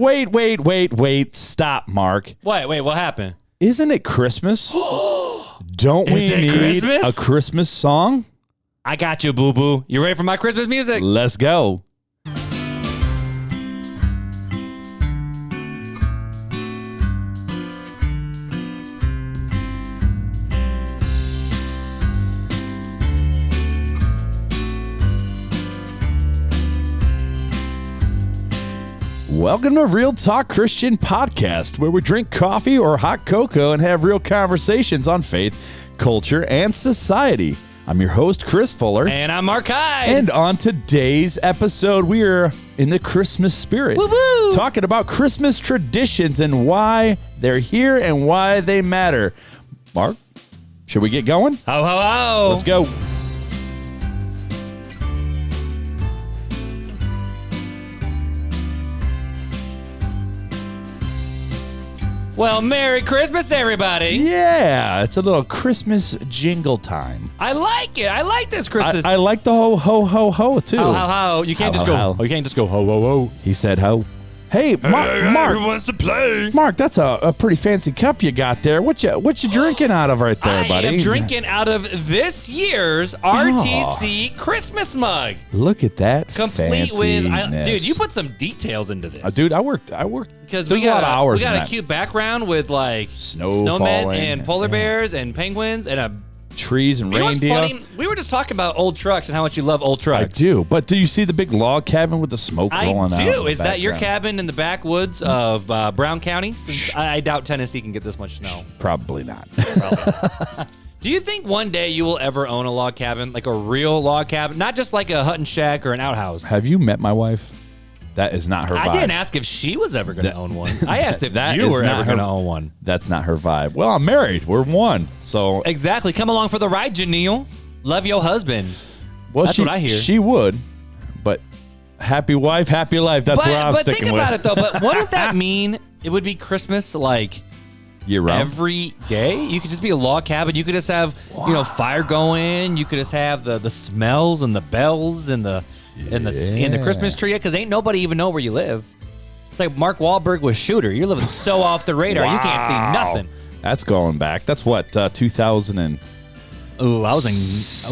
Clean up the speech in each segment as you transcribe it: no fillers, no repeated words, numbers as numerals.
Wait. Stop, Mark. Wait, what happened? Isn't it Christmas? Don't we need Christmas? a Christmas song? I got you, boo-boo. You ready for my Christmas music? Let's go. Welcome to Real Talk Christian Podcast, where we drink coffee or hot cocoa and have real conversations on faith, culture, and society. I'm your host, Chris Fuller. And I'm Marc Hyde. And on today's episode, we are in the Christmas spirit. Woo-woo! Talking about Christmas traditions and why they're here and why they matter. Mark, should we get going? Ho, ho, ho. Let's go. Well, Merry Christmas, everybody. Yeah, it's a little Christmas jingle time. I like it. I like this Christmas. I like the ho, ho, ho, ho, too. Ho, ho, ho. You can't Ho, just ho, go. ho. Oh, you can't just go ho, ho, ho. He said ho. Hey, Mark, wants to play? Mark, that's a pretty fancy cup you got there. What you drinking out of right there, buddy? I am drinking out of this year's RTC Christmas mug. Look at that, Complete with, fanciness. dude, you put some details into this. Dude, I worked. Because There's we got a lot of hours. We got in a cute background with like Snow snowmen falling, and polar bears and penguins and a. trees and You know what's reindeer. funny? We were just talking about old trucks and how much you love old trucks. I do, but do you see the big log cabin with the smoke I rolling out? do. in Is the that your background? cabin in the backwoods of Brown County? Since I doubt Tennessee can get this much snow. Probably not. Do you think one day you will ever own a log cabin, like a real log cabin, not just like a hut and shack or an outhouse? Have you met my wife? That is not her vibe. I didn't ask if she was ever going to own one. I asked if That you is were not ever going to her- own one. That's not her vibe. Well, I'm married. We're one. So, Exactly. Come along for the ride, Janelle. Love your husband. well, That's what I hear. She would, but happy wife, happy life. That's where I'm but sticking think with. about it, though. But wouldn't that mean it would be Christmas like Year round. every day? You could just be a log cabin. You could just have, fire going. You could just have the smells and the bells and the Christmas tree. Because ain't nobody even know where you live. It's like Mark Wahlberg was Shooter. You're living so off the radar. You can't see nothing. That's going back. That's what 2000 and Oh, I was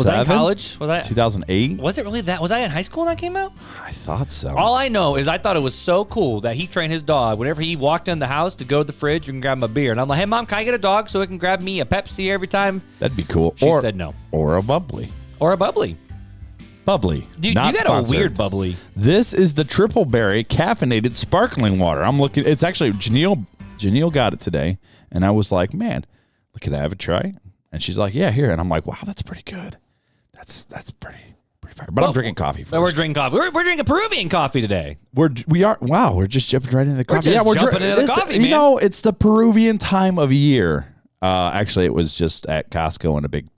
in college. Was I? 2008. Was it really that? Was I in high school when that came out? I thought so. All I know is I thought it was so cool that he trained his dog. Whenever he walked in the house to go to the fridge and grab him a beer. And I'm like, hey, Mom, can I get a dog so it can grab me a Pepsi every time? That'd be cool. She said no. Or a bubbly. Or a bubbly. Bubbly. Dude, not you got sponsored. a weird bubbly. This is the triple berry caffeinated sparkling water. I'm looking. It's actually Janelle got it today, and I was like, man, can I have a try? And she's like, yeah, here. And I'm like, wow, that's pretty good. That's pretty fire. But I'm drinking coffee first. But we're drinking coffee. We're drinking Peruvian coffee today. We're just jumping right into the coffee. We're jumping into the coffee, man. You know, it's the Peruvian time of year. Actually, it was just at Costco in a big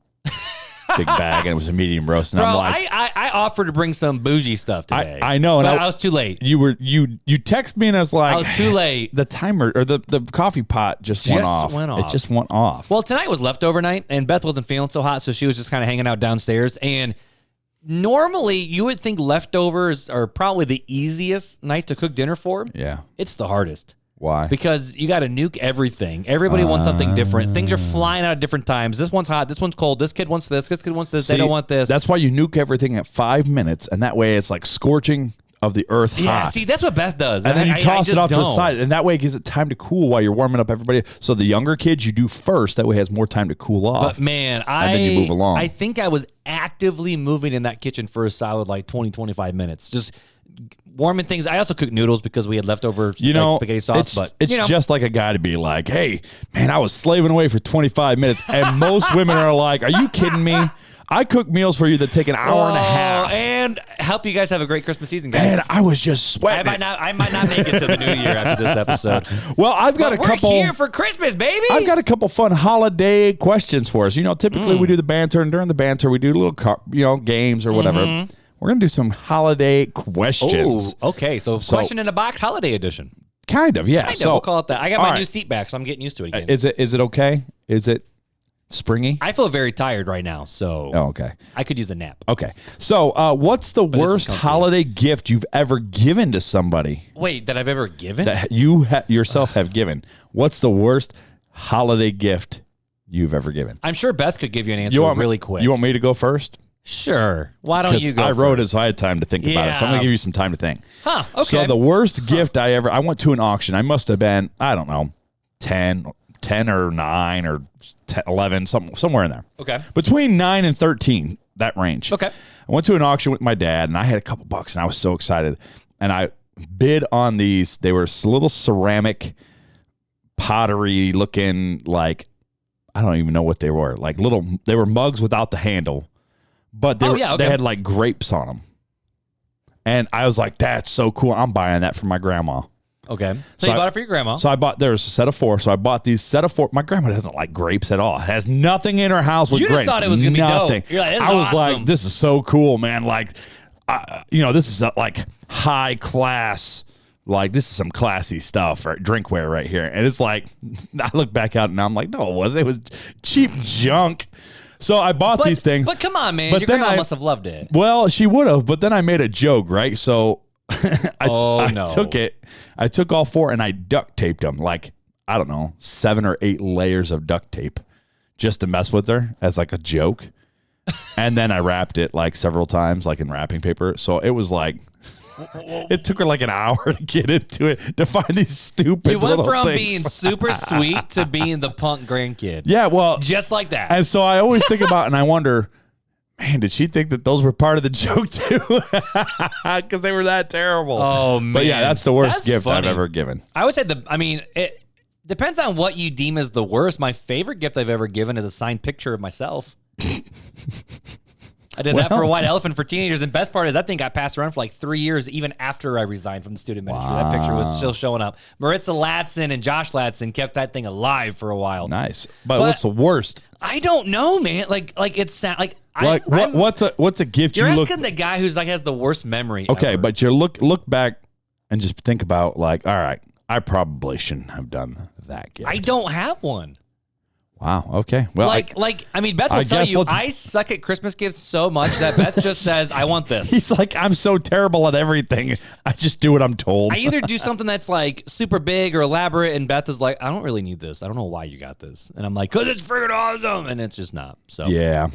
bag, and it was a medium roast. And Bro, I'm like, I offered to bring some bougie stuff today. I know, and but I was too late. You text me, and I was like, I was too late. The timer or the coffee pot just went off. It just went off. Well, tonight was leftover night, and Beth wasn't feeling so hot, so she was just kind of hanging out downstairs. And normally, you would think leftovers are probably the easiest night to cook dinner for. Yeah. It's the hardest. Why? Because you got to nuke everything. Everybody wants something different. Things are flying out at different times. This one's hot. This one's cold. This kid wants this. This kid wants this. They don't want this. That's why you nuke everything at 5 minutes, and that way it's like scorching of the earth hot. Yeah, see, that's what Beth does. And then you toss it just off to the don't. side, and that way it gives it time to cool while you're warming up everybody. So the younger kids you do first, that way it has more time to cool off. But man, and then you move along. I think I was actively moving in that kitchen for a solid like 20, 25 minutes. Just warming things. I also cooked noodles because we had leftover spaghetti sauce. It's just like a guy to be like, hey, man, I was slaving away for 25 minutes. And most women are like, are you kidding me? I cook meals for you that take an hour and a half. And help you guys have a great Christmas season, guys. And I was just sweating. I might not make it to the new year after this episode. Well, I've got We're here for Christmas, baby. I've got a couple fun holiday questions for us. You know, typically we do the banter, and during the banter we do little, games or whatever. Mm-hmm. We're going to do some holiday questions. Oh, okay. So question in a box holiday edition. Kind of, yeah. We'll call it that. I got my new seat back, so I'm getting used to it again. Is it okay? Is it springy. I feel very tired right now, so Oh, okay. I could use a nap. Okay. So, what's the this is worst comfy. holiday gift you've ever given to somebody Wait, that I've ever given? that you yourself have given? What's the worst holiday gift you've ever given? I'm sure Beth could give you an answer really quick. You want me to go first? Sure. Why don't you go I wrote first? it, so I had time to think about it. So I'm going to give you some time to think. Huh, okay. So the worst gift I went to an auction. I must have been, I don't know, 10 or 9 or 10, 11, somewhere in there. Okay. Between 9 and 13, that range. Okay. I went to an auction with my dad, and I had a couple bucks, and I was so excited. And I bid on these. They were little ceramic pottery looking, like, I don't even know what they were. Like they were mugs without the handle, but they had like grapes on them. And I was like, that's so cool. I'm buying that for my grandma. Okay. So you bought it for your grandma. So there was a set of 4. So I bought these set of 4. My grandma doesn't like grapes at all. It has nothing in her house with You grapes. just thought it was going to be dope. You're like, this is I was awesome. like, this is so cool, man. Like, this is like high class. Like, this is some classy stuff or drinkware right here. And it's like, I look back out and I'm like, no, it wasn't. It was cheap junk. So I bought these things. But come on, man. But Your then grandma must have loved it. Well, she would have, but then I made a joke, right? So I took it. I took all 4 and I duct taped them, like, I don't know, 7 or 8 layers of duct tape just to mess with her as like a joke. And then I wrapped it like several times, like in wrapping paper. So it was like, it took her like an hour to get into it, to find these stupid You went little from things. being super sweet to being the punk grandkid. Yeah, well. Just like that. And so I always think about, and I wonder, man, did she think that those were part of the joke too? Because they were that terrible. Oh, man. But yeah, that's the worst That's gift funny. I've ever given. I would say it depends on what you deem as the worst. My favorite gift I've ever given is a signed picture of myself. I did that for a white elephant for teenagers. And best part is that thing got passed around for like 3 years, even after I resigned from the student ministry. That picture was still showing up. Maritza Latson and Josh Latson kept that thing alive for a while. Nice. But what's the worst? I don't know, man. Like it's like what's a gift you're you asking the guy who's like has the worst memory. Okay, ever. but you look back and just think about, like, all right, I probably shouldn't have done that gift. I don't have one. Wow. Okay. Well, I mean, Beth will tell you, I suck at Christmas gifts so much that Beth just says, I want this. He's like, I'm so terrible at everything. I just do what I'm told. I either do something that's like super big or elaborate, and Beth is like, I don't really need this. I don't know why you got this. And I'm like, because it's freaking awesome. And it's just not. So yeah.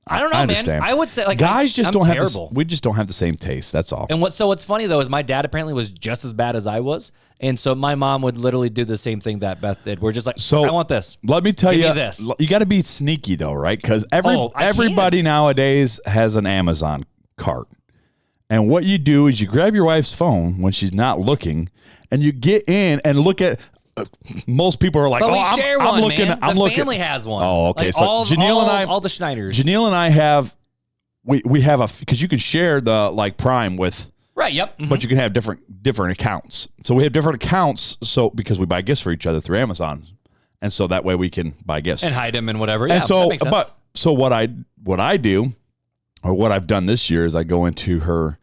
I don't know, man. I would say, like, guys just I'm don't terrible. we just don't have the same taste. That's all. And what's funny though is my dad apparently was just as bad as I was, and so my mom would literally do the same thing that Beth did. We're just like, I want this. Let me tell Give you, me this. You got to be sneaky though, right? Because everybody can't. nowadays has an Amazon cart, and what you do is you grab your wife's phone when she's not looking, and you get in and look at. Most people are like, But we share one, looking. man. I'm the looking. family has one. Oh, okay. Like So Janelle and I, all the Schneiders. Janelle and I have, we have because you can share the like Prime with. Right. Yep. Mm-hmm. But you can have different accounts. So we have different accounts. So because we buy gifts for each other through Amazon, and so that way we can buy gifts and hide them and whatever. And yeah, so, that makes sense. so what I do, or what I've done this year is I go into her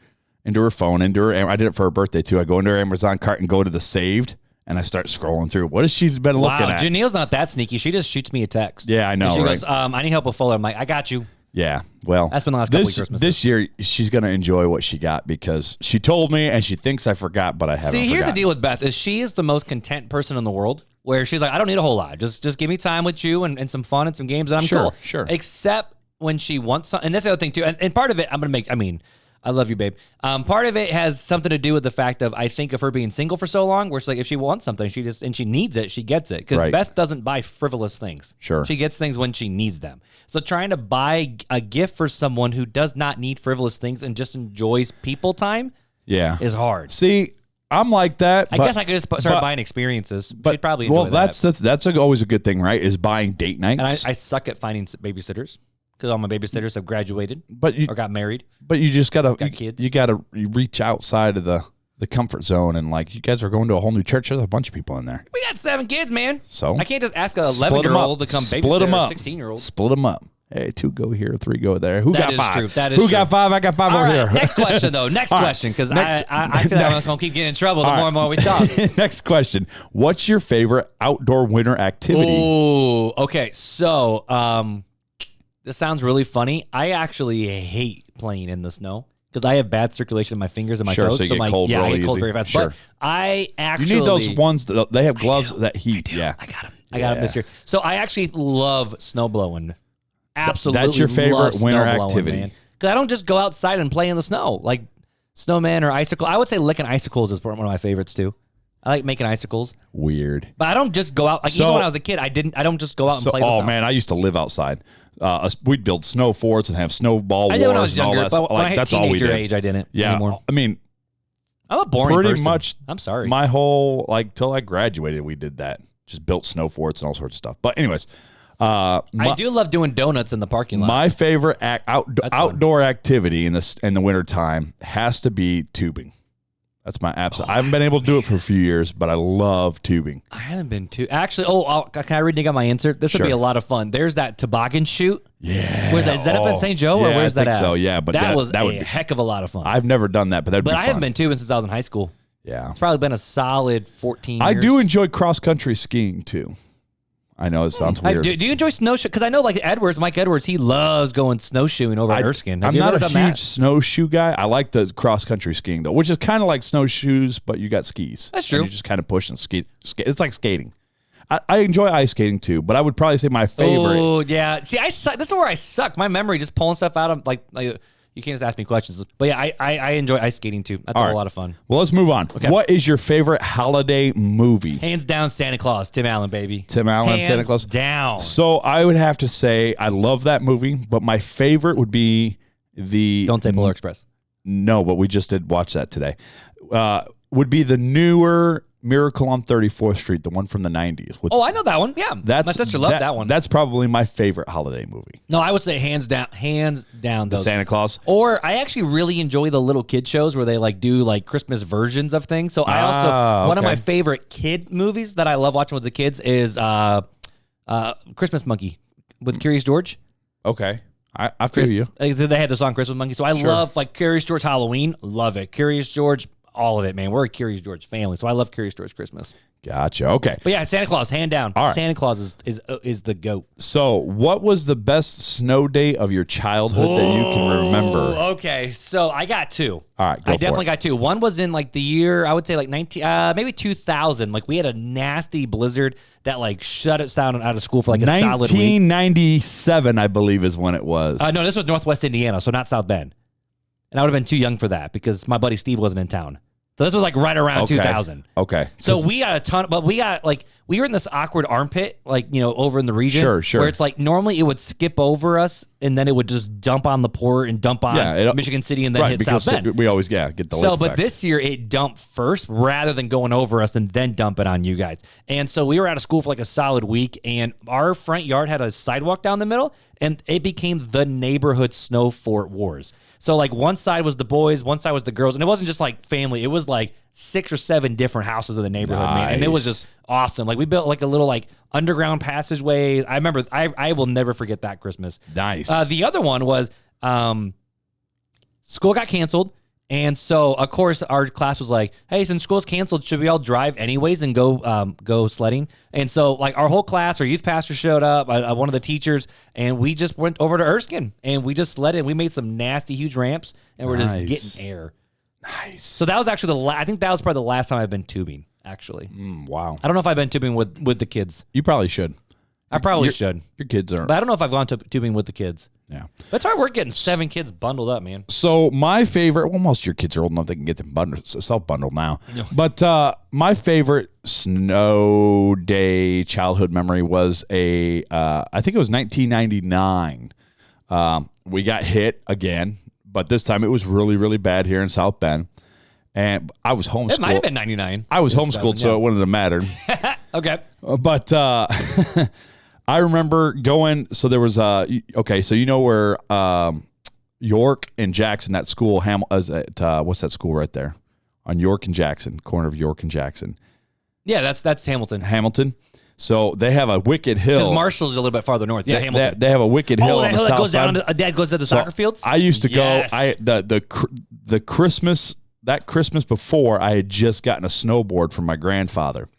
phone, I did it for her birthday too. I go into her Amazon cart and go to the saved, and I start scrolling through. What has she been looking at? Janelle's not that sneaky. She just shoots me a text. Yeah, I know. And she right? goes, I need help with Fuller. I'm like, I got you. Yeah, well, that's been the last couple of Christmases. This year, she's going to enjoy what she got because she told me, and she thinks I forgot, but I haven't. See, here's the deal with Beth: is she is the most content person in the world. Where she's like, I don't need a whole lot. Just give me time with you and some fun and some games, and I'm cool. Sure. Except when she wants something, and that's the other thing too. And part of it, I love you, babe. Part of it has something to do with the fact of I think of her being single for so long, where she's like, if she wants something, she needs it, she gets it. Because Beth doesn't buy frivolous things. Sure, she gets things when she needs them. So trying to buy a gift for someone who does not need frivolous things and just enjoys people time, is hard. See, I'm like that. I guess I could just start buying experiences. But she'd probably enjoy that. That's always a good thing, right? Is buying date nights. And I suck at finding babysitters. Because all my babysitters have graduated or got married. But you just got kids. You gotta reach outside of the comfort zone, and like you guys are going to a whole new church. There's a bunch of people in there. We got 7 kids, man. So I can't just ask an 11-year-old to come babysit a 16-year-old. Split them up. Hey, 2 go here, 3 go there. Who got is 5? true. That is Who true. got 5? I got 5 All over right, here. next question, though. Next question, because I feel like I'm just going to keep getting in trouble the more and more we talk. Next question. What's your favorite outdoor winter activity? Oh, okay. So, this sounds really funny. I actually hate playing in the snow because I have bad circulation in my fingers and my toes. So you get cold I really get cold easy. very fast. Sure. But I actually... You need those ones that they have gloves that heat. Yeah. I got them. I got them this year. So I actually love snow blowing. Absolutely. That's your favorite winter activity. Because I don't just go outside and play in the snow. Like snowman or icicle. I would say licking icicles is one of my favorites too. I like making icicles. Weird. But I don't just go out. Like even when I was a kid, I don't just go out and play in the snow. Oh, man, I used to live outside. We'd build snow forts and have snowball wars. I did when I was younger, and all that. but when I hit that's all we teenager did. age, I didn't Yeah. anymore. I mean, I'm a boring pretty person. much I'm sorry. my whole, till I graduated, we did that. Just built snow forts and all sorts of stuff. But anyways, I do love doing donuts in the parking lot. my favorite outdoor activity in the wintertime has to be tubing. That's my absolute. I haven't been able to do it for a few years, but I love tubing. I haven't been to actually. Can I renege on my answer? This would be a lot of fun. There's that toboggan chute. Yeah. Where's that? Is that up in St. Joe or where's I that think at? so. Yeah, but that was would a be, heck of a lot of fun. I've never done that, but that'd be fun. I haven't been tubing since I was in high school. Yeah. It's probably been a solid 14 years. I do enjoy cross country skiing too. I know it sounds weird. Do you enjoy snowshoe? Because I know Mike Edwards, he loves going snowshoeing over at Erskine. I'm not a huge snowshoe guy. I like the cross country skiing though, which is kind of like snowshoes, but you got skis. That's true. And you just kind of push and ski. It's like skating. I enjoy ice skating too, but I would probably say my favorite. Oh yeah. See, I suck. This is where I suck. My memory just pulling stuff out of like you can't just ask me questions. But yeah, I enjoy ice skating too. That's a lot of fun. Well, let's move on. Okay. What is your favorite holiday movie? Hands down, Santa Claus. Tim Allen, baby. Tim Allen, Santa Claus. Down. So I would have to say I love that movie, but my favorite would be the. Don't say Polar Express. No, but we just did watch that today. Would be the newer Miracle on 34th Street, the one from the 90s. Oh, I know that one. Yeah. My sister loved that one. That's probably my favorite holiday movie. No, I would say hands down The Santa Claus. Or I actually really enjoy the little kid shows where they do Christmas versions of things. So I also, one of my favorite kid movies that I love watching with the kids is Christmas Monkey with Curious George. Okay. I feel you. They had the song Christmas Monkey. So I love Curious George Halloween. Love it. Curious George, all of it, man. We're a Curious George family. So I love Curious George Christmas. Gotcha. Okay. But yeah, Santa Claus, hand down. All right. Santa Claus is the GOAT. So what was the best snow day of your childhood that you can remember? Okay. So I got 2. All right. I definitely got 2. One was in the year, I would say maybe 2000. We had a nasty blizzard that shut us down out of school for a solid week. 1997, I believe, is when it was. No, this was Northwest Indiana, so not South Bend. And I would have been too young for that because my buddy Steve wasn't in town. So this was right around 2000. Okay. So we got a ton, but we got we were in this awkward armpit, over in the region. Sure. Where it's normally it would skip over us and then it would just dump on the port and dump on Michigan City and then hit South Bend. We always get the So, lake but effect. this year it dumped first rather than going over us and then dump it on you guys. And so we were out of school for a solid week and our front yard had a sidewalk down the middle and it became the neighborhood snow fort wars. So one side was the boys, one side was the girls, and it wasn't just family. It was 6 or 7 different houses in the neighborhood, man, and it was just awesome. We built a little underground passageway. I remember I will never forget that Christmas. Nice. The other one was school got canceled. And so, of course, our class was like, hey, since school's canceled, should we all drive anyways and go sledding? And so, our whole class, our youth pastor showed up, one of the teachers, and we just went over to Erskine, and we just sledded. We made some nasty, huge ramps, and we're just getting air. Nice. So that was actually I think that was probably the last time I've been tubing, actually. Wow. I don't know if I've been tubing with the kids. You probably should. I probably should. Your kids aren't. But I don't know if I've gone tubing with the kids. Yeah. That's hard work getting 7 kids bundled up, man. So my favorite, well, most of your kids are old enough they can get them self-bundled now. But my favorite snow day childhood memory was I think it was 1999. We got hit again, but this time it was really, really bad here in South Bend. And I was homeschooled. It might have been 99. I was homeschooled, so it wouldn't have mattered. Okay. But I remember going, so there was, so you know where York and Jackson, that school, what's that school right there? On York and Jackson, corner of York and Jackson. Yeah, that's Hamilton. Hamilton. So they have a wicked hill. Because Marshall's a little bit farther north. Yeah, Hamilton. They have a wicked hill on the that south goes side. down. That goes to the soccer fields. I used to Yes. go. The Christmas before, I had just gotten a snowboard from my grandfather,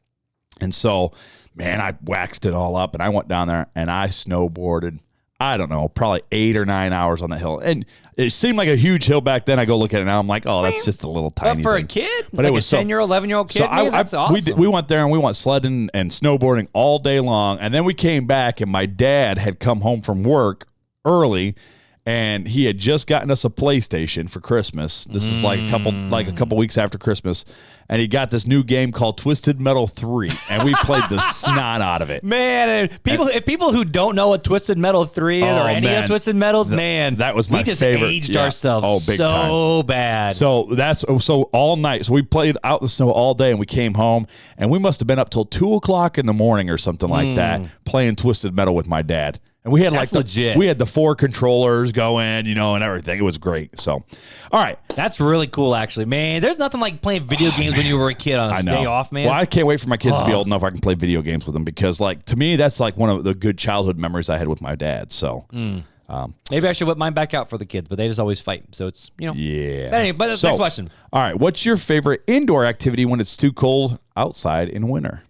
and so man, I waxed it all up, and I went down there and I snowboarded. I don't know, probably 8 or 9 hours on the hill, and it seemed like a huge hill back then. I go look at it now, I'm like, oh, that's just a little tiny. But for thing. a kid, but like it was a 10-year-old, 11-year-old kid, that's awesome. We went there and we went sledding and snowboarding all day long, and then we came back, and my dad had come home from work early. And he had just gotten us a PlayStation for Christmas. This is like a couple weeks after Christmas, and he got this new game called Twisted Metal 3, and we played the snot out of it. Man, people who don't know what Twisted Metal 3 is or any of Twisted Metals, that was my we just favorite. aged ourselves big so time. bad. So all night. So we played out in the snow all day, and we came home, and we must have been up till 2:00 in the morning or something like that, playing Twisted Metal with my dad. And we had legit. We had the 4 controllers going, and everything. It was great. So, all right. That's really cool, actually. Man, there's nothing like playing video games when you were a kid on a day off, man. Well, I can't wait for my kids to be old enough I can play video games with them because, to me, that's like one of the good childhood memories I had with my dad. So, maybe I should whip mine back out for the kids, but they just always fight. So it's, Yeah. But anyway, next question. All right. What's your favorite indoor activity when it's too cold outside in winter?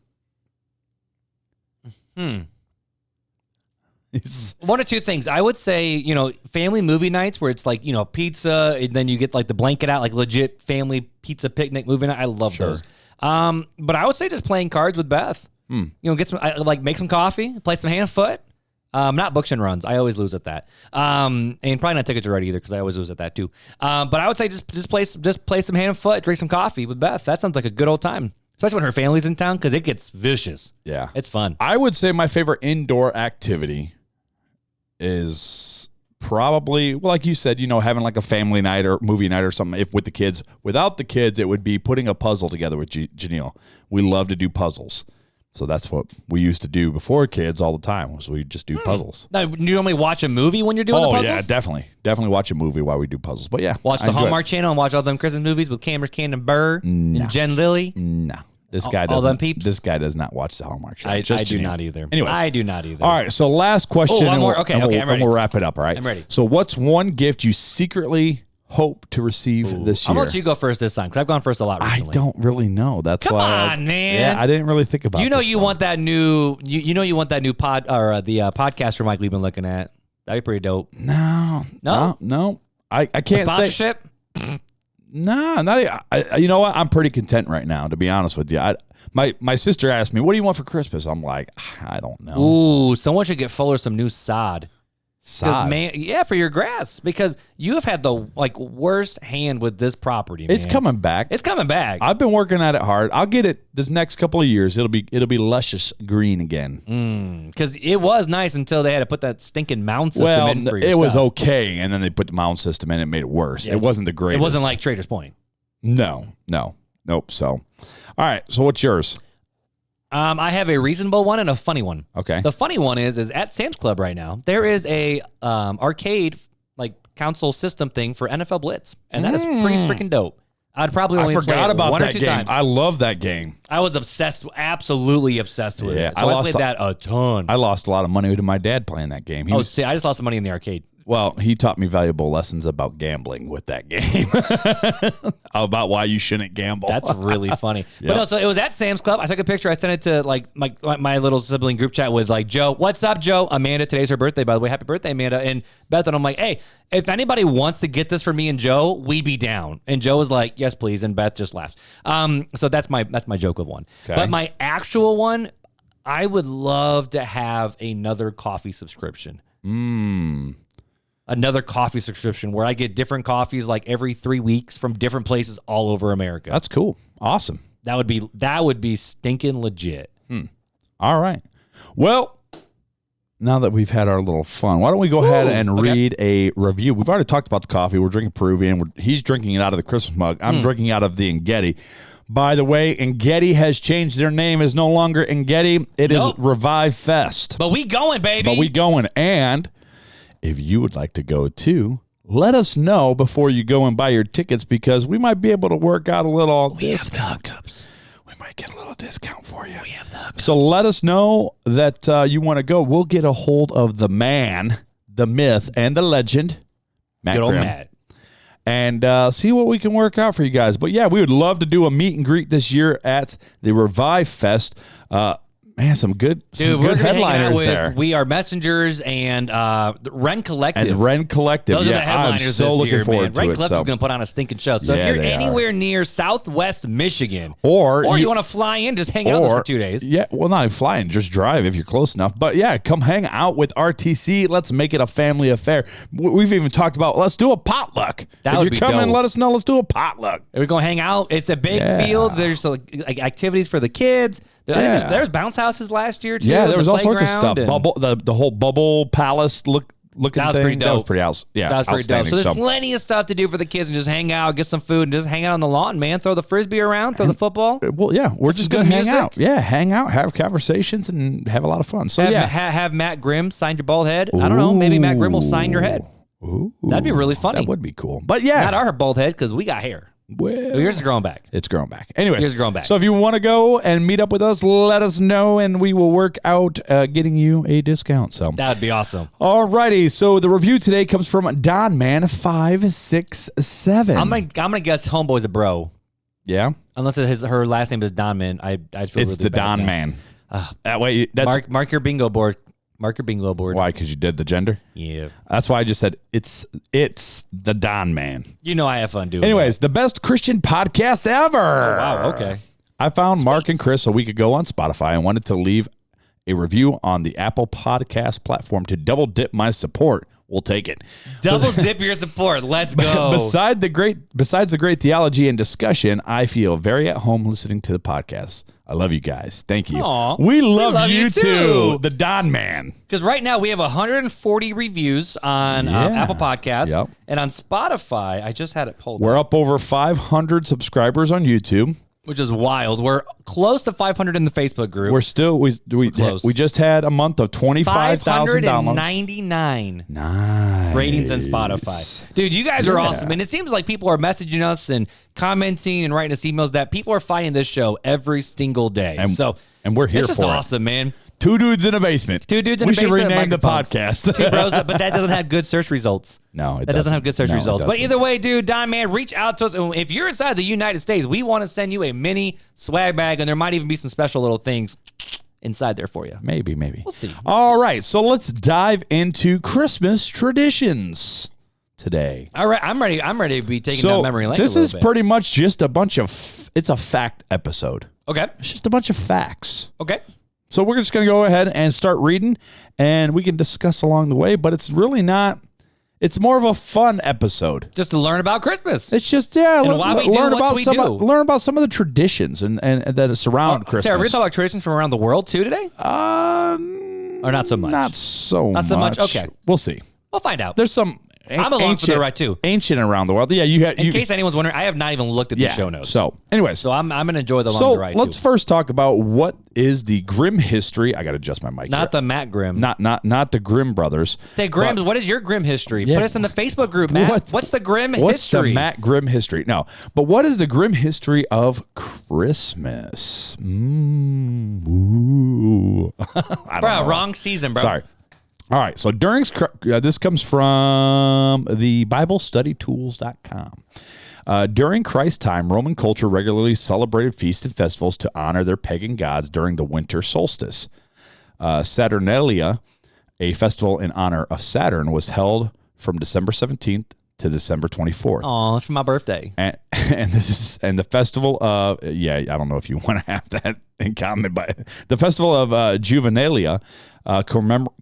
One or two things. I would say, family movie nights where it's like, pizza, and then you get like the blanket out, like legit family pizza picnic movie night. I love those. But I would say just playing cards with Beth. Get some, make some coffee, play some hand foot. Not books and runs. I always lose at that. And probably not Ticket to Ride either because I always lose at that too. But I would say just play some hand foot, drink some coffee with Beth. That sounds like a good old time. Especially when her family's in town because it gets vicious. Yeah. It's fun. I would say my favorite indoor activity is probably, like you said, having like a family night or movie night or something with the kids. Without the kids, it would be putting a puzzle together with Janelle. We love to do puzzles. So that's what we used to do before kids all the time was we just do puzzles. Now, you normally watch a movie when you're doing the puzzles? Oh, yeah, definitely. Definitely watch a movie while we do puzzles. But yeah. Watch the Hallmark Channel and watch all them Christmas movies with Cameron Cannon Burr and Jen Lilly? No. This guy doesn't. All them peeps? This guy does not watch the Hallmark Channel. I do not either. Anyways. I do not either. All right, so last question. one more. Okay, I'm ready. And we'll wrap it up, all right? I'm ready. So what's one gift you secretly hope to receive this year? I'm going to let you go first this time because I've gone first a lot recently. I don't really know. That's Come why. on, man. Yeah, I didn't really think about it. You want that new you want that new pod or the podcaster mic we've been looking at. That'd be pretty dope. No. I can't sponsorship? say. No, not. You know what? I'm pretty content right now, to be honest with you. My sister asked me, "What do you want for Christmas?" I'm like, I don't know. Ooh, someone should get Fuller some new sod. Sod. Man, yeah, for your grass because you have had the worst hand with this property. Man. It's coming back. It's coming back. I've been working at it hard. I'll get it this next couple of years. It'll be luscious green again. Because it was nice until they had to put that stinking mound system in for your it was stuff. okay, and then they put the mound system in. And it made it worse. Yeah, it wasn't the greatest. It wasn't like Trader's Point. Nope. So, all right. So what's yours? I have a reasonable one and a funny one. Okay. The funny one is at Sam's Club right now, there is a arcade console system thing for NFL Blitz, and that is pretty freaking dope. I'd probably only play it one or two times. I love that game. I was absolutely obsessed with it. So I played that a ton. I lost a lot of money to my dad playing that game. I just lost some money in the arcade. Well, he taught me valuable lessons about gambling with that game. About why you shouldn't gamble. That's really funny. Yep. But no, so it was at Sam's Club. I took a picture. I sent it to my little sibling group chat with Joe. What's up, Joe? Amanda, today's her birthday, by the way. Happy birthday, Amanda. And Beth, and I'm like, hey, if anybody wants to get this for me and Joe, we be down. And Joe was like, yes, please. And Beth just laughed. So that's my joke of one. Okay. But my actual one, I would love to have another coffee subscription. Another coffee subscription where I get different coffees every 3 weeks from different places all over America. That's cool. Awesome. That would be stinking legit. All right. Well, now that we've had our little fun, why don't we go ahead and read a review? We've already talked about the coffee. We're drinking Peruvian. He's drinking it out of the Christmas mug. I'm drinking out of the Engedi. By the way, Engedi has changed their name. It's no longer Engedi. It is Revive Fest. But we going, baby. And if you would like to go too, let us know before you go and buy your tickets because we might be able to work out a little. We have the hookups. might get a little discount for you. We have the So let us know that you want to go. We'll get a hold of the man, the myth, and the legend, Matt good old Grimm, Matt. and see what we can work out for you guys. But yeah, we would love to do a meet and greet this year at the Revive Fest. Man, some good headliners there. We Are Messengers and Ren Collective. And Ren Collective. Those are the headliners I'm so this looking year, forward man. to Ren it. Collective's So. going to put on a stinking show. So Yeah, if you're they anywhere near Southwest Michigan, or you want to fly in, just hang out with us for 2 days. Yeah, well, not even flying, just drive if you're close enough. But yeah, come hang out with RTC. Let's make it a family affair. We've even talked about let's do a potluck. That if would you're be coming, dope. let us know. Let's do a potluck. We're going to hang out. It's a big field. There's like activities for the kids. There's bounce houses last year, too. Yeah, there was all sorts of stuff. and- Bubble, the whole bubble palace looking That was thing. pretty dope. That was pretty That was pretty dope. outstanding. So there's plenty of stuff to do for the kids and just hang out, get some food, and just hang out on the lawn, man. Throw the Frisbee around, throw the football. Well, yeah, we're just going good to hang music. out. Yeah, hang out, have conversations, and have a lot of fun. So, Have Matt Grimm sign your bald head. I don't know. Maybe Matt Grimm will sign your head. Ooh, That'd be really funny. That would be cool. But yeah. Not our bald head because we got hair. Well, Yours is growing back. it's growing back. Anyways, Yours is growing back. So if you want to go and meet up with us, let us know, and we will work out getting you a discount. So That would be awesome. alrighty. So the review today comes from DonMan567. I'm gonna guess Homeboy's a bro. Yeah, Unless her last name is Donman. I feel it's really the bad Don now. Man. That way, that's Mark your bingo board. Mark your bingo board. why, because you did the gender. Yeah. That's why I just said it's the Don Man. You know I have fun doing Anyways, the best Christian podcast ever. that. Wow, okay. I found Mark and Chris a week ago on Spotify and wanted to leave a review on the Apple Podcast platform to double dip my support. We'll take it. Double dip your support. Let's go. Besides the great theology and discussion, I feel very at home listening to the podcast. I love you guys. Thank you. Aw, we love love you you too. too. The Don Man. Because right now we have 140 reviews on Apple Podcasts. Yep. And on Spotify, I just had it pulled We're up, up over 500 subscribers on YouTube. which is wild. We're close to 500 in the Facebook group. We're still close. we just had a month of 25,000 downloads. 599 Nice. ratings on Spotify. Dude, you guys are awesome. And it seems like people are messaging us and commenting and writing us emails that people are finding this show every single day. And we're here it's just for awesome, man. Two dudes in a basement. Two dudes in we a basement. should rename the microphones. podcast. Two bros, but that doesn't have good search results. No, it That doesn't have good search No, it results. But doesn't. either way, dude, Don Man, reach out to us. And if you're inside the United States, we want to send you a mini swag bag, and there might even be some special little things inside there for you. Maybe. We'll see. All right, so let's dive into Christmas traditions today. All right, I'm ready. I'm ready to be taking down memory lane. This a is little bit. pretty much just a bunch of. It's a fact episode. Okay. It's just a bunch of facts. Okay. So we're just going to go ahead and start reading, and we can discuss along the way. But it's really not. It's more of a fun episode. Just to learn about Christmas. It's just why we do learn what about we some do. learn about some of the traditions and that surround Christmas. Sarah, we're talking about traditions from around the world too today, or not so much. Not so Not so much? Okay. We'll see. We'll find out. There's some. I'm along for the ride, too. Ancient around the world. Yeah, you had. In case anyone's wondering, I have not even looked at the show notes. So, anyways, So I'm going to enjoy the so long ride let's too. first talk about what is the Grimm history. I got to adjust my mic. Not here. the Matt Grimm. not the Grimm brothers. Say, Grimm, but what is your Grimm history? Yeah. Put us in the Facebook group, Matt. What's the Grimm What's history? the Matt Grimm history? No, but what is the Grimm history of Christmas? Ooh. I don't Bro, know. wrong season, bro. Sorry. All right. So during this comes from the BibleStudyTools.com. During Christ's time, Roman culture regularly celebrated feasts and festivals to honor their pagan gods during the winter solstice. Saturnalia, a festival in honor of Saturn, was held from December 17th to December 24th. Oh, it's for my birthday. And the festival of I don't know if you want to have that in common, but the festival of Juvenalia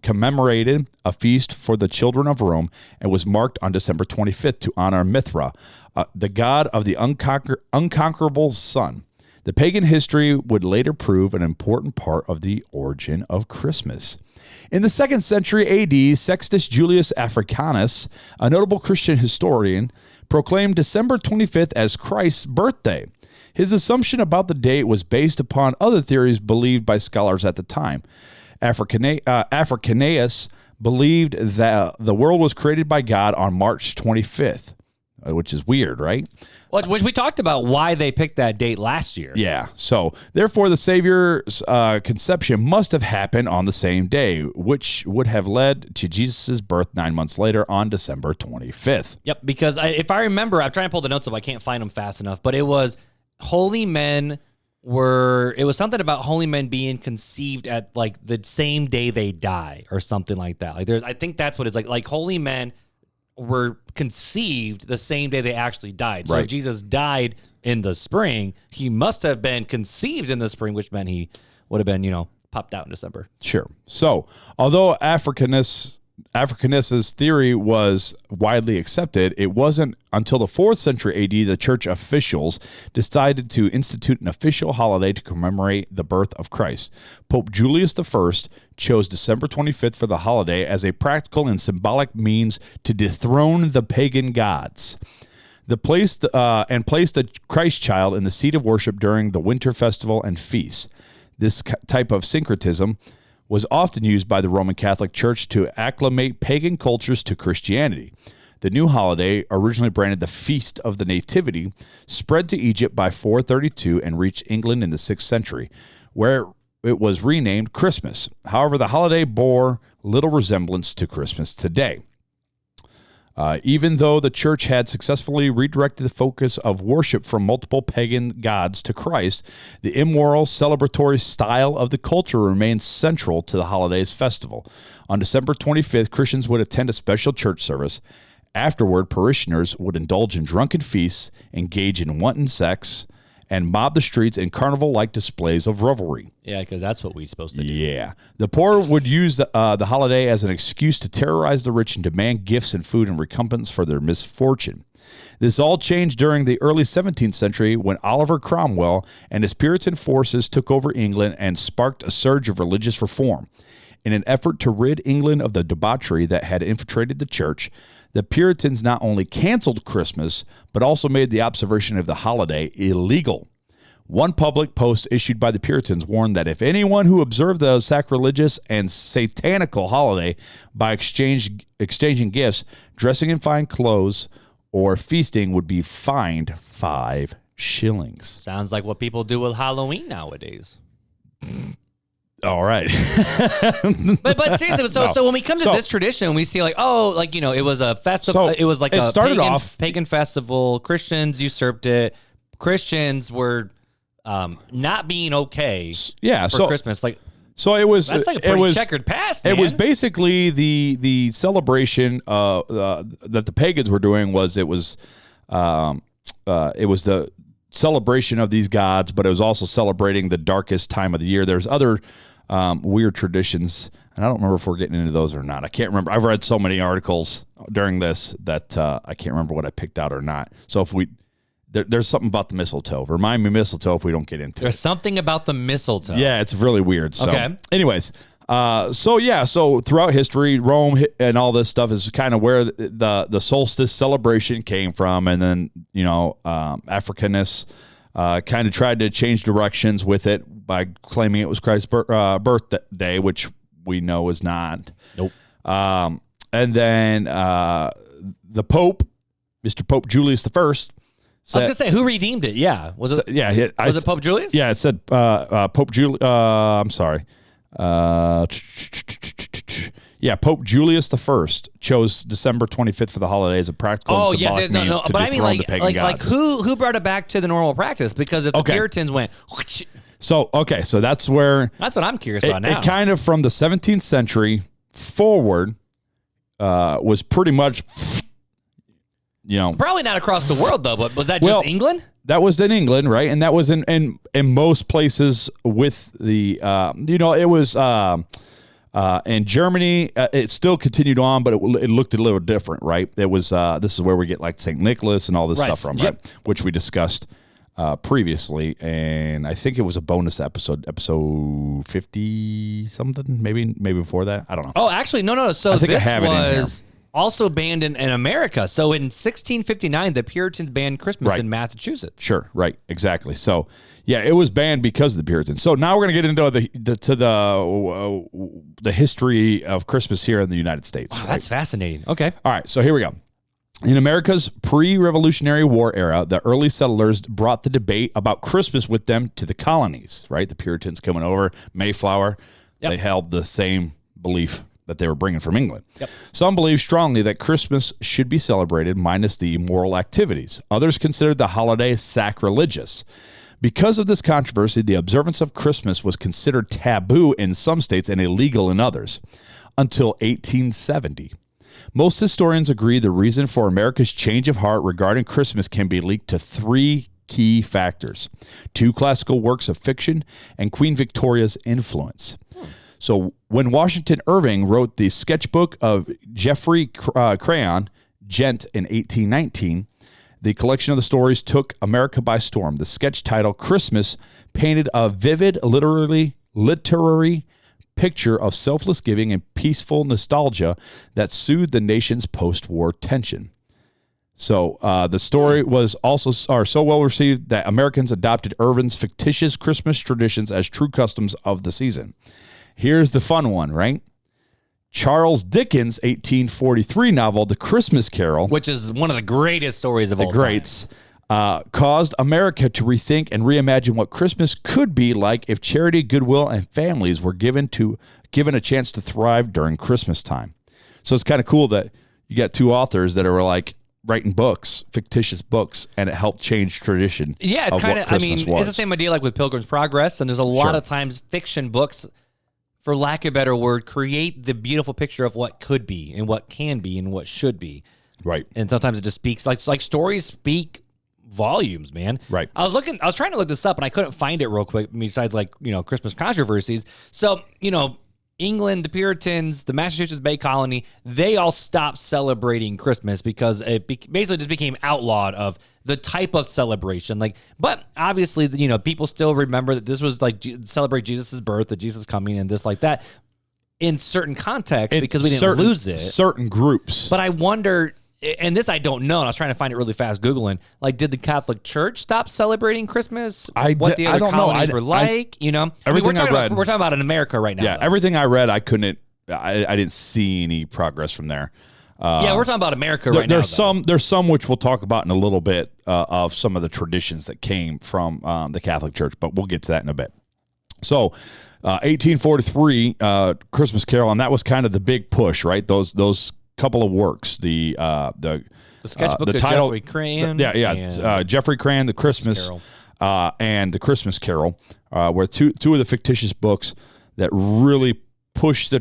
commemorated a feast for the children of Rome and was marked on December 25th to honor Mithra, the god of the unconquerable sun. The pagan history would later prove an important part of the origin of Christmas. In the 2nd century AD, Sextus Julius Africanus, a notable Christian historian, proclaimed December 25th as Christ's birthday. His assumption about the date was based upon other theories believed by scholars at the time. Africanus believed that the world was created by God on March 25th. which is weird, right? Well, which we talked about why they picked that date last year. Yeah. So, therefore, the Savior's conception must have happened on the same day, which would have led to Jesus' birth 9 months later on December 25th. Yep, because if I remember, I'm trying to pull the notes up. I can't find them fast enough, but it was holy men it was something about holy men being conceived at like the same day they die or something like that. Like I think that's what it's like holy men were conceived the same day they actually died. So right. if Jesus died in the spring, he must have been conceived in the spring, which meant he would have been, popped out in December. Sure. So, although Africanus' theory was widely accepted, it wasn't until the 4th century AD the church officials decided to institute an official holiday to commemorate the birth of Christ. Pope Julius I chose December 25th for the holiday as a practical and symbolic means to dethrone the pagan gods. Placed the Christ child in the seat of worship during the winter festival and feasts. This type of syncretism was often used by the Roman Catholic Church to acclimate pagan cultures to Christianity. The new holiday, originally branded the Feast of the Nativity, spread to Egypt by 432 and reached England in the 6th century, where it was renamed Christmas. However, the holiday bore little resemblance to Christmas today. Even though the church had successfully redirected the focus of worship from multiple pagan gods to Christ, the immoral celebratory style of the culture remains central to the holiday's festival. On December 25th, Christians would attend a special church service. Afterward, parishioners would indulge in drunken feasts, engage in wanton sex, and mob the streets in carnival-like displays of revelry. Yeah, because that's what we're supposed to do. Yeah. The poor would use the holiday as an excuse to terrorize the rich and demand gifts and food in recompense for their misfortune. This all changed during the early 17th century when Oliver Cromwell and his Puritan forces took over England and sparked a surge of religious reform. In an effort to rid England of the debauchery that had infiltrated the church, the Puritans not only canceled Christmas, but also made the observation of the holiday illegal. One public post issued by the Puritans warned that if anyone who observed the sacrilegious and satanical holiday by exchanging gifts, dressing in fine clothes, or feasting would be fined 5 shillings. Sounds like what people do with Halloween nowadays. All right. but seriously, so when we come to this tradition, we see it was a festival. It was like a pagan festival. Christians usurped it. Christians were not being okay for Christmas. So it was. That's like a pretty checkered past, man. It was basically the celebration that the pagans were doing it was the celebration of these gods, but it was also celebrating the darkest time of the year. There's other weird traditions, and I don't remember if we're getting into those or not. I can't remember. I've read so many articles during this that I can't remember what I picked out or not. So if there's something about the mistletoe. Remind me mistletoe if we don't get into it. There's something about the mistletoe. Yeah, it's really weird. So, okay. Anyways, so throughout history, Rome and all this stuff is kind of where the solstice celebration came from, and then Africanists kind of tried to change directions with it by claiming it was Christ's birthday, which we know is not. Nope. And then the Pope, Mr. Pope Julius I. I was going to say, who redeemed it? Yeah. Was it Pope Julius? Yeah, it said Pope Julius. I'm sorry. Pope Julius I chose December 25th for the holiday as a practical and symbolic means to dethrone the pagan gods. Who brought it back to the normal practice? Because if the Puritans went... So that's where... That's what I'm curious about now. It kind of from the 17th century forward was pretty much... Probably not across the world, though, but was that just England? That was in England, right? And that was in most places with the, it was in Germany. It still continued on, but it looked a little different, right? It was, this is where we get like St. Nicholas and all this stuff from, right? Which we discussed previously. And I think it was a bonus episode 50 something, maybe before that. I don't know. Oh, actually, no. So I think this I have it in here. Also banned in America. So in 1659, the Puritans banned Christmas in Massachusetts. Sure, right, exactly. So, yeah, it was banned because of the Puritans. So now we're going to get into the history of Christmas here in the United States. Wow, right? That's fascinating. Okay. All right, so here we go. In America's pre-Revolutionary War era, the early settlers brought the debate about Christmas with them to the colonies, right? The Puritans coming over, Mayflower, they held the same belief that they were bringing from England. Some believe strongly that Christmas should be celebrated minus the immoral activities. Others considered the holiday sacrilegious. Because of this controversy, the observance of Christmas was considered taboo in some states and illegal in others until 1870. Most historians agree the reason for America's change of heart regarding Christmas can be linked to three key factors: 2 classical works of fiction and Queen Victoria's influence. So when Washington Irving wrote the sketchbook of Geoffrey Crayon, Gent, in 1819, the collection of the stories took America by storm. The sketch title, Christmas, painted a vivid literary picture of selfless giving and peaceful nostalgia that soothed the nation's post-war tension. So the story was also so well received that Americans adopted Irving's fictitious Christmas traditions as true customs of the season. Here's the fun one, right? Charles Dickens' 1843 novel, The Christmas Carol, which is one of the greatest stories of all time, caused America to rethink and reimagine what Christmas could be like if charity, goodwill, and families were given a chance to thrive during Christmas time. So it's kind of cool that you got 2 authors that are like writing books, fictitious books, and it helped change tradition. Yeah, it's kind of, it's the same idea like with Pilgrim's Progress, and there's a lot of times fiction books, for lack of a better word, create the beautiful picture of what could be and what can be and what should be. Right. And sometimes it just speaks, like stories speak volumes, man. Right. I was trying to look this up and I couldn't find it real quick besides Christmas controversies. So, England, the Puritans, the Massachusetts Bay Colony, they all stopped celebrating Christmas because it basically just became outlawed of the type of celebration. But obviously, people still remember that this was celebrate Jesus' birth, that Jesus coming, and this like that in certain contexts because we didn't lose it. Certain groups. But I wonder, and this I don't know, and I was trying to find it really fast Googling, did the Catholic Church stop celebrating Christmas? What the other colonies were like? Everything I read. We're talking about in America right now. Yeah, everything I read, I didn't see any progress from there. Yeah, we're talking about America right now. There's some which we'll talk about in a little bit of some of the traditions that came from the Catholic Church, but we'll get to that in a bit. So, 1843, Christmas Carol, and that was kind of the big push, right? Those couple of works, the sketchbook the of title, Geoffrey Crayon, Geoffrey Crayon, The Christmas Carol. And The Christmas Carol, were two of the fictitious books that really pushed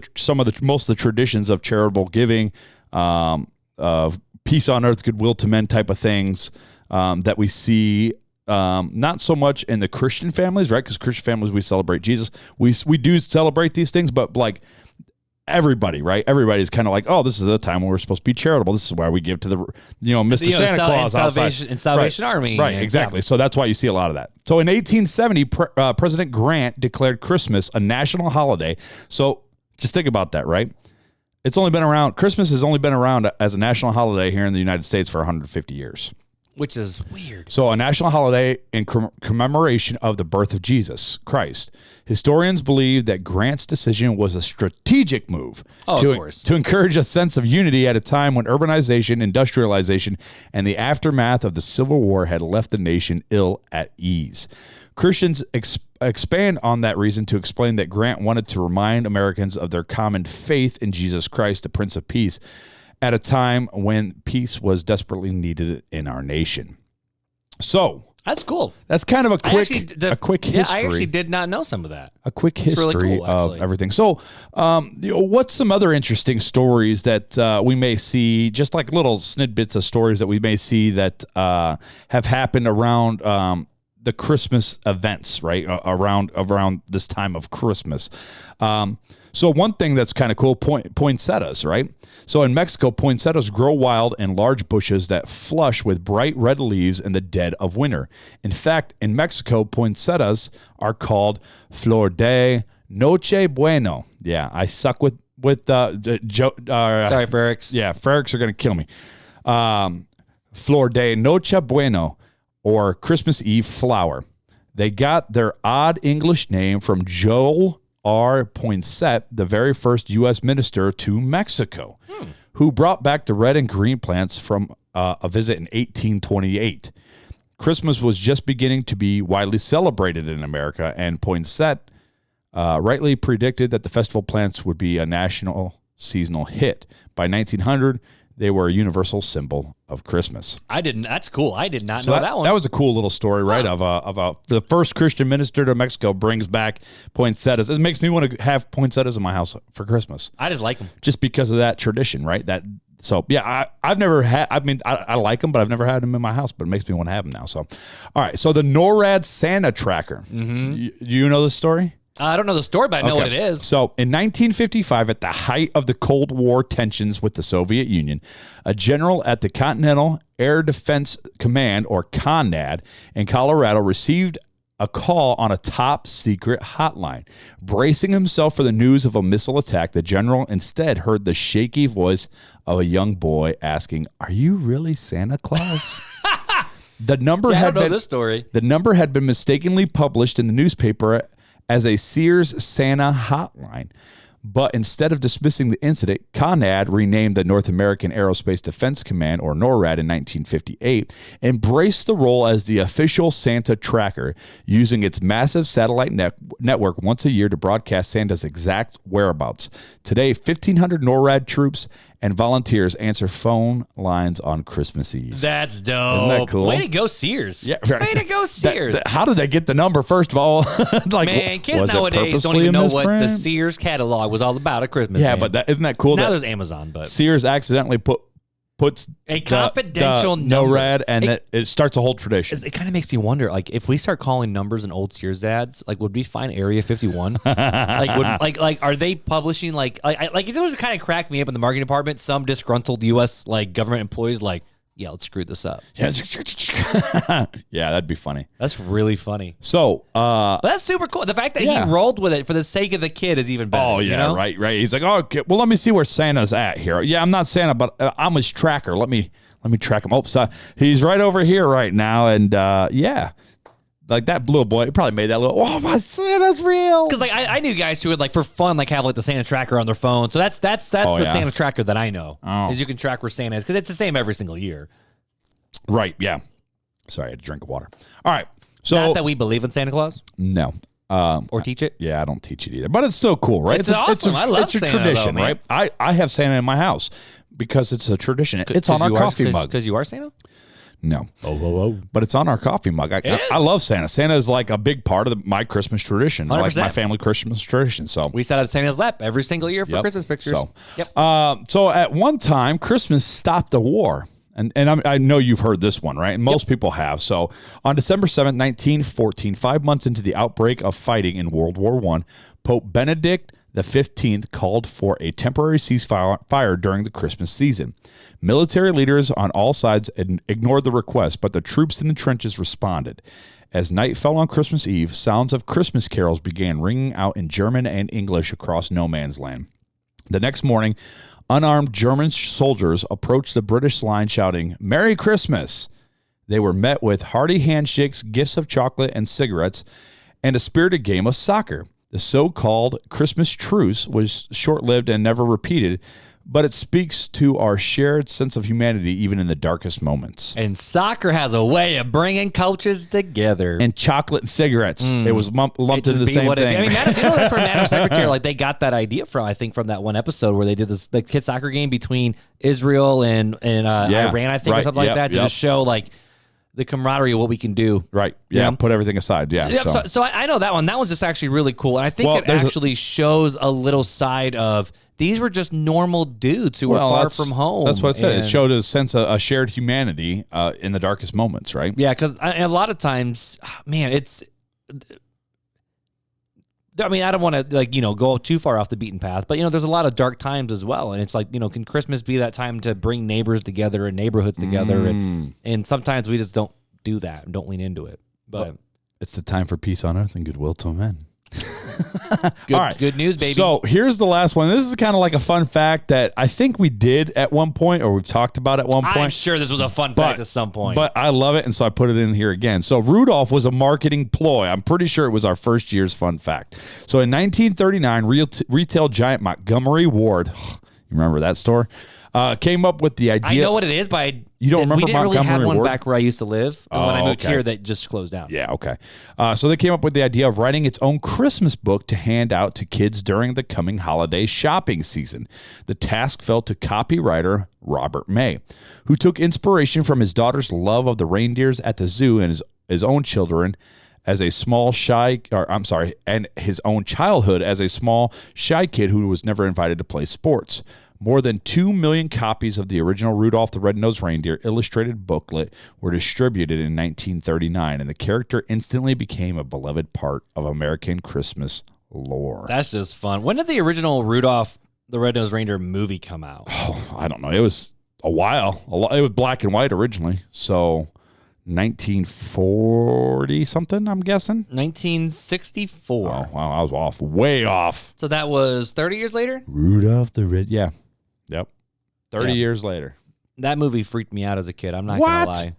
most of the traditions of charitable giving, of peace on earth, goodwill to men type of things that we see not so much in the Christian families, right? Because Christian families, we celebrate Jesus. We do celebrate these things, but everybody, right? Everybody's kind of like, oh, this is a time when we're supposed to be charitable. This is why we give to the, Mr. Santa Claus and Salvation Army. Right, exactly. So that's why you see a lot of that. So in 1870, President Grant declared Christmas a national holiday. So just think about that, right? Christmas has only been around as a national holiday here in the United States for 150 years. Which is weird. So a national holiday in commemoration of the birth of Jesus Christ. Historians believe that Grant's decision was a strategic move to encourage a sense of unity at a time when urbanization, industrialization, and the aftermath of the Civil War had left the nation ill at ease. Christians expand on that reason to explain that Grant wanted to remind Americans of their common faith in Jesus Christ, the Prince of Peace, at a time when peace was desperately needed in our nation. So that's cool. That's kind of a quick history. Yeah, I actually did not know some of that. A quick history of everything. So, what's some other interesting stories that we may see? Just like little snippets of stories that we may see that have happened around the Christmas events, right? Around this time of Christmas. So one thing that's kind of cool, poinsettias, right? So in Mexico, poinsettias grow wild in large bushes that flush with bright red leaves in the dead of winter. In fact, in Mexico, poinsettias are called Flor de Noche Bueno. Yeah, I suck with sorry, Ferrix. Yeah, Ferrix are going to kill me. Flor de Noche Bueno, or Christmas Eve flower. They got their odd English name from Joel R. Poinsett, the very first U.S. minister to Mexico, who brought back the red and green plants from a visit in 1828. Christmas was just beginning to be widely celebrated in America, and Poinsett rightly predicted that the festival plants would be a national seasonal hit. By 1900, they were a universal symbol of Christmas. That's cool. I did not know that one. That was a cool little story, right? Of the first Christian minister to Mexico brings back poinsettias. It makes me want to have poinsettias in my house for Christmas. I just like them. Just because of that tradition, right? I've never had, I like them, but I've never had them in my house, but it makes me want to have them now. So, all right. So the NORAD Santa tracker. Mm-hmm. You know this story? I don't know the story, but I know what it is. So in 1955, at the height of the Cold War tensions with the Soviet Union, a general at the Continental Air Defense Command, or CONAD, in Colorado received a call on a top secret hotline. Bracing himself for the news of a missile attack, the general instead heard the shaky voice of a young boy asking, "Are you really Santa Claus?" The number I don't know this story. The number had been mistakenly published in the newspaper as a Sears Santa hotline. But instead of dismissing the incident, CONAD, renamed the North American Aerospace Defense Command, or NORAD, in 1958, embraced the role as the official Santa tracker, using its massive satellite network once a year to broadcast Santa's exact whereabouts. Today, 1,500 NORAD troops and volunteers answer phone lines on Christmas Eve. That's dope. Isn't that cool? Way to go, Sears. Yeah, right. Way to go, Sears. How did they get the number, first of all? Man, kids nowadays don't even know what the Sears catalog was all about at Christmas. Yeah, man. but isn't that cool? Now there's Amazon, but Sears accidentally puts a confidential number. NORAD, and it starts a whole tradition. It kind of makes me wonder, like, if we start calling numbers in old Sears ads, like, would we find Area 51? like, are they publishing like it always kind of crack me up in the marketing department? Some disgruntled U.S. like government employees, like, yeah, let's screw this up. Yeah, yeah, that'd be funny. That's really funny. So, but that's super cool. The fact that he rolled with it for the sake of the kid is even better. Oh yeah, you know? right. He's like, oh, okay, well, let me see where Santa's at here. Yeah, I'm not Santa, but I'm his tracker. Let me track him. Oh, so he's right over here right now, and yeah. Like that little boy, he probably made that little, oh, my Santa's real. Because like I knew guys who would like for fun like have like the Santa tracker on their phone. So that's the Santa tracker that I know. Oh. Is you can track where Santa is because it's the same every single year. Right. Yeah. Sorry, I had to drink of water. All right. So not that we believe in Santa Claus. No. Or teach it. Yeah, I don't teach it either, but it's still cool, right? It's awesome. I love Santa, tradition, though, man. right? I have Santa in my house because it's a tradition. It's on our coffee mug. Because you are Santa. No. But it's on our coffee mug. I love Santa. Santa is like a big part of my Christmas tradition, 100%. like my family Christmas tradition. So we sat at Santa's lap every single year for Christmas pictures. So at one time, Christmas stopped a war. And I know you've heard this one, right? And most people have. So on December 7th, 1914, 5 months into the outbreak of fighting in World War I, Pope Benedict XV called for a temporary ceasefire during the Christmas season. Military leaders on all sides ignored the request, but the troops in the trenches responded. As night fell on Christmas Eve, sounds of Christmas carols began ringing out in German and English across no man's land. The next morning, unarmed German soldiers approached the British line shouting, "Merry Christmas!" They were met with hearty handshakes, gifts of chocolate and cigarettes, and a spirited game of soccer. The so-called Christmas truce was short-lived and never repeated, but it speaks to our shared sense of humanity even in the darkest moments. And soccer has a way of bringing cultures together. And chocolate and cigarettes. It was lumped into the same thing. I mean, that's where Madam Secretary, like, they got that idea from, I think, from that one episode where they did the kid soccer game between Israel and Iran, I think, or something like that, to just show, like, the camaraderie of what we can do. Right. Yeah. Put everything aside. Yeah. So I know that one. That one's just actually really cool. And I think it actually shows a little side of these were just normal dudes who were far from home. That's what I said. It showed a sense of a shared humanity in the darkest moments, right? Yeah, because a lot of times, man, it's... I mean, I don't want to go too far off the beaten path, but there's a lot of dark times as well, and it's like can Christmas be that time to bring neighbors together and neighborhoods together, and sometimes we just don't do that and don't lean into it. But it's the time for peace on earth and goodwill to men. All right. Good news, baby. So here's the last one. This is kind of like a fun fact that I think we did at one point, or we've talked about at one point. I'm sure this was a fun fact at some point. But I love it, and so I put it in here again. So Rudolph was a marketing ploy. I'm pretty sure it was our first year's fun fact. So in 1939, retail giant Montgomery Ward, you remember that store? Came up with the idea. I know what it is, but you don't remember we didn't really have Montgomery one Ward? back where I used to live. And when I moved okay. here, that just closed down. Yeah, okay. So they came up with the idea of writing its own Christmas book to hand out to kids during the coming holiday shopping season. The task fell to copywriter Robert May, who took inspiration from his daughter's love of the reindeers at the zoo and his own children as a small and his own childhood as a small shy kid who was never invited to play sports. More than 2 million copies of the original Rudolph the Red-Nosed Reindeer illustrated booklet were distributed in 1939, and the character instantly became a beloved part of American Christmas lore. That's just fun. When did the original Rudolph the Red-Nosed Reindeer movie come out? Oh, I don't know. It was a while. It was black and white originally, so 1940 something, I'm guessing. 1964. Oh, wow, I was off, way off. So that was 30 years later? Rudolph the Red, yeah. Yep. 30 Yeah. years later. That movie freaked me out as a kid. I'm not What? going to lie.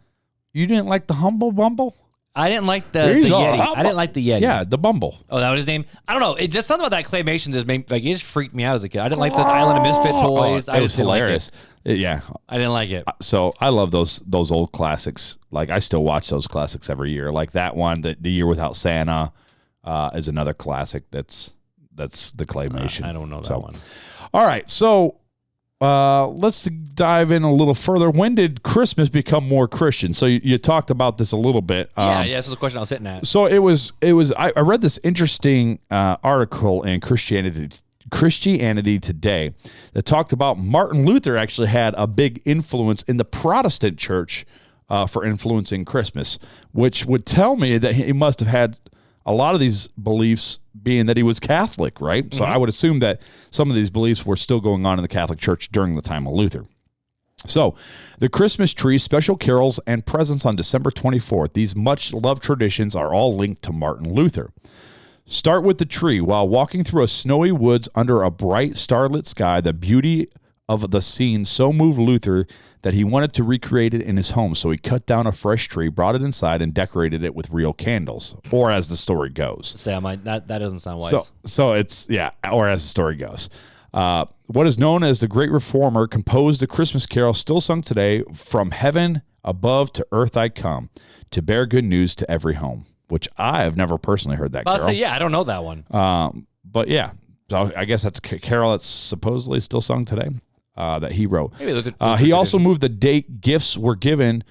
You didn't like the Humble Bumble? I didn't like the He's all Yeti. humble. I didn't like the Yeti. Yeah, the Bumble. Oh, that was his name? I don't know. It just something about that claymation just made like it just freaked me out as a kid. I didn't like the Island of Misfit toys. Oh, I it was just didn't like hilarious. Yeah. I didn't like it. So I love those old classics. Like I still watch those classics every year. Like that one, the Year Without Santa, is another classic. That's the claymation. I don't know that one. All right, so let's dive in a little further. When did Christmas become more Christian? So you talked about this a little bit. Yeah, this was the question I was hitting at. So it was. I read this interesting article in Christianity Today that talked about Martin Luther actually had a big influence in the Protestant church for influencing Christmas, which would tell me that he must have had a lot of these beliefs, being that he was Catholic, right? So I would assume that some of these beliefs were still going on in the Catholic Church during the time of Luther. So the Christmas tree, special carols, and presents on December 24th, these much-loved traditions are all linked to Martin Luther. Start with the tree. While walking through a snowy woods under a bright starlit sky, the beauty of the scene so moved Luther that he wanted to recreate it in his home. So he cut down a fresh tree, brought it inside, and decorated it with real candles, or as the story goes. Sam, that doesn't sound wise. So it's, yeah, or as the story goes. What is known as the Great Reformer composed a Christmas carol still sung today, from heaven above to earth I come, to bear good news to every home, which I have never personally heard that carol. I'll say, yeah, I don't know that one. But yeah, so I guess that's a carol that's supposedly still sung today that he wrote. He also moved the date gifts were given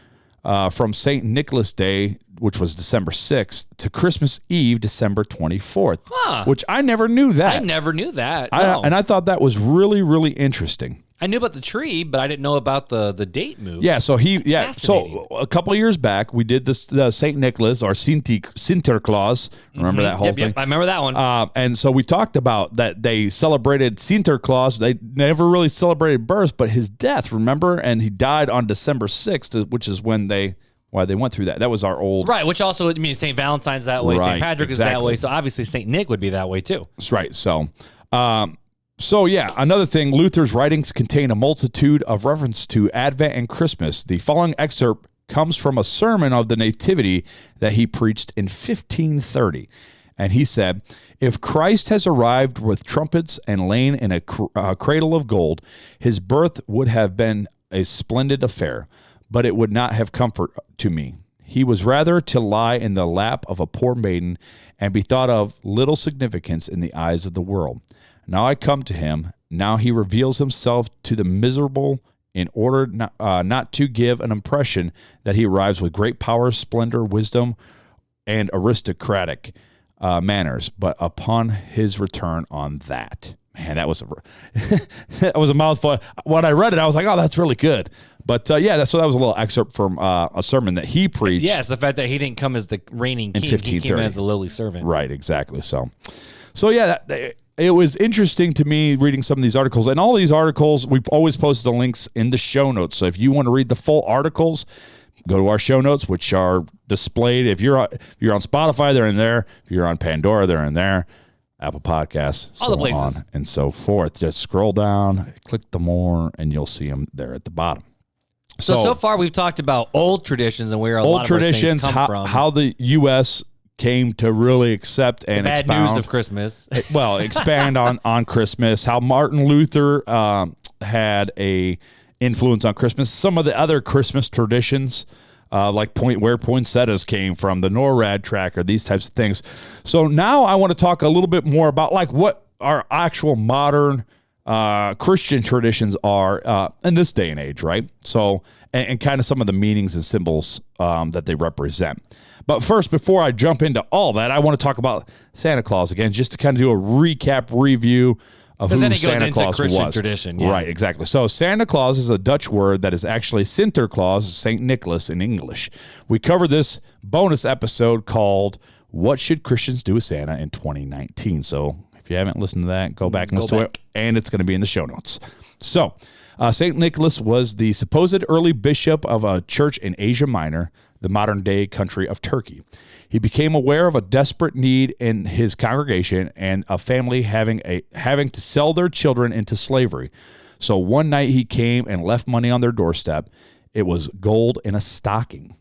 from St. Nicholas Day, which was December 6th, to Christmas Eve, December 24th, which I never knew that. I never knew that. No. And I thought that was really, really interesting. I knew about the tree, but I didn't know about the date move. Yeah, so so a couple of years back, we did this St. Nicholas or Sinterklaas. Remember that whole thing? Yep, I remember that one. And so we talked about that they celebrated Sinterklaas. They never really celebrated birth, but his death, remember? And he died on December 6th, which is why they went through that. That was our old... Right, which also, I mean, St. Valentine's that way, Right, St. Patrick is that way, so obviously St. Nick would be that way too. That's right. So yeah, another thing, Luther's writings contain a multitude of reference to Advent and Christmas. The following excerpt comes from a sermon of the Nativity that he preached in 1530. And he said, "If Christ has arrived with trumpets and lain in a cradle of gold, his birth would have been a splendid affair, but it would not have comfort to me. He was rather to lie in the lap of a poor maiden and be thought of little significance in the eyes of the world. Now I come to him. Now he reveals himself to the miserable in order not to give an impression that he arrives with great power, splendor, wisdom, and aristocratic manners, but upon his return on that." Man, that was a mouthful. When I read it, I was like, "Oh, that's really good." But that was a little excerpt from a sermon that he preached. Yes, the fact that he didn't come as the reigning king, he came as the lowly servant. Right, exactly. So yeah, it was interesting to me reading some of these articles. And all these articles, we've always posted the links in the show notes. So if you want to read the full articles, go to our show notes, which are displayed. If you're on Spotify, they're in there. If you're on Pandora, they're in there. Apple Podcasts, all the places, on and so forth. Just scroll down, click the more, and you'll see them there at the bottom. So far we've talked about old traditions and where a lot of our things come from. How the U.S. came to really accept and bad expound. News of Christmas. Expand on Christmas. How Martin Luther had a influence on Christmas. Some of the other Christmas traditions, like where poinsettias came from, the NORAD tracker, these types of things. So now I want to talk a little bit more about like what our actual modern Christian traditions are in this day and age, right? So, and kind of some of the meanings and symbols that they represent. But first, before I jump into all that, I want to talk about Santa Claus again, just to kind of do a recap review of who then it goes Santa into Claus Christian was. tradition, yeah. Right, exactly. So Santa Claus is a Dutch word that is actually Sinterklaas, St. Nicholas in English. We covered this bonus episode called What Should Christians Do with Santa in 2019. So if you haven't listened to that, go back and listen to it, and it's going to be in the show notes. So St. Nicholas was the supposed early bishop of a church in Asia Minor, the modern-day country of Turkey. He became aware of a desperate need in his congregation and a family having to sell their children into slavery. So one night he came and left money on their doorstep. It was gold in a stocking.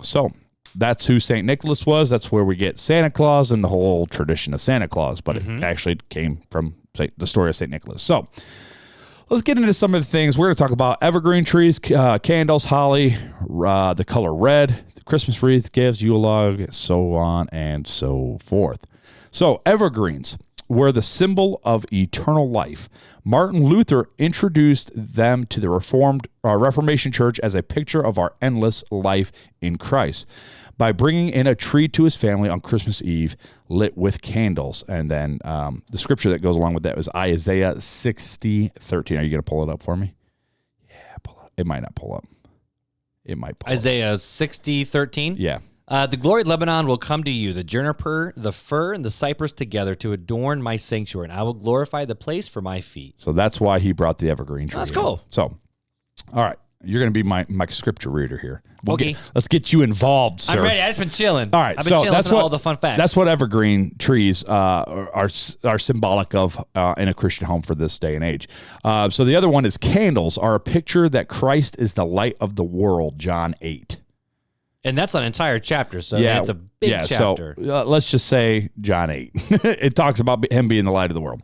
So that's who St. Nicholas was. That's where we get Santa Claus and the whole tradition of Santa Claus, but it actually came from the story of St. Nicholas. So let's get into some of the things. We're going to talk about evergreen trees, candles, holly, the color red, the Christmas wreath, gifts, Yule log, so on and so forth. So evergreens were the symbol of eternal life. Martin Luther introduced them to the Reformation Church as a picture of our endless life in Christ by bringing in a tree to his family on Christmas Eve lit with candles. And then the scripture that goes along with that was Isaiah 60:13. Are you going to pull it up for me? Yeah, pull it. It might not pull up. It might pull Isaiah 60:13. Yeah. The glory of Lebanon will come to you, the juniper, the fir, and the cypress together to adorn my sanctuary, and I will glorify the place for my feet. So that's why he brought the evergreen tree. That's cool. So, all right. You're going to be my scripture reader here. Okay. Let's get you involved, sir. I'm ready. I've just been chilling. All right. I've been chilling listening to all the fun facts. That's what evergreen trees are symbolic of in a Christian home for this day and age. So the other one is candles are a picture that Christ is the light of the world, John 8. And that's an entire chapter, so it's a big chapter. So let's just say John 8. It talks about him being the light of the world.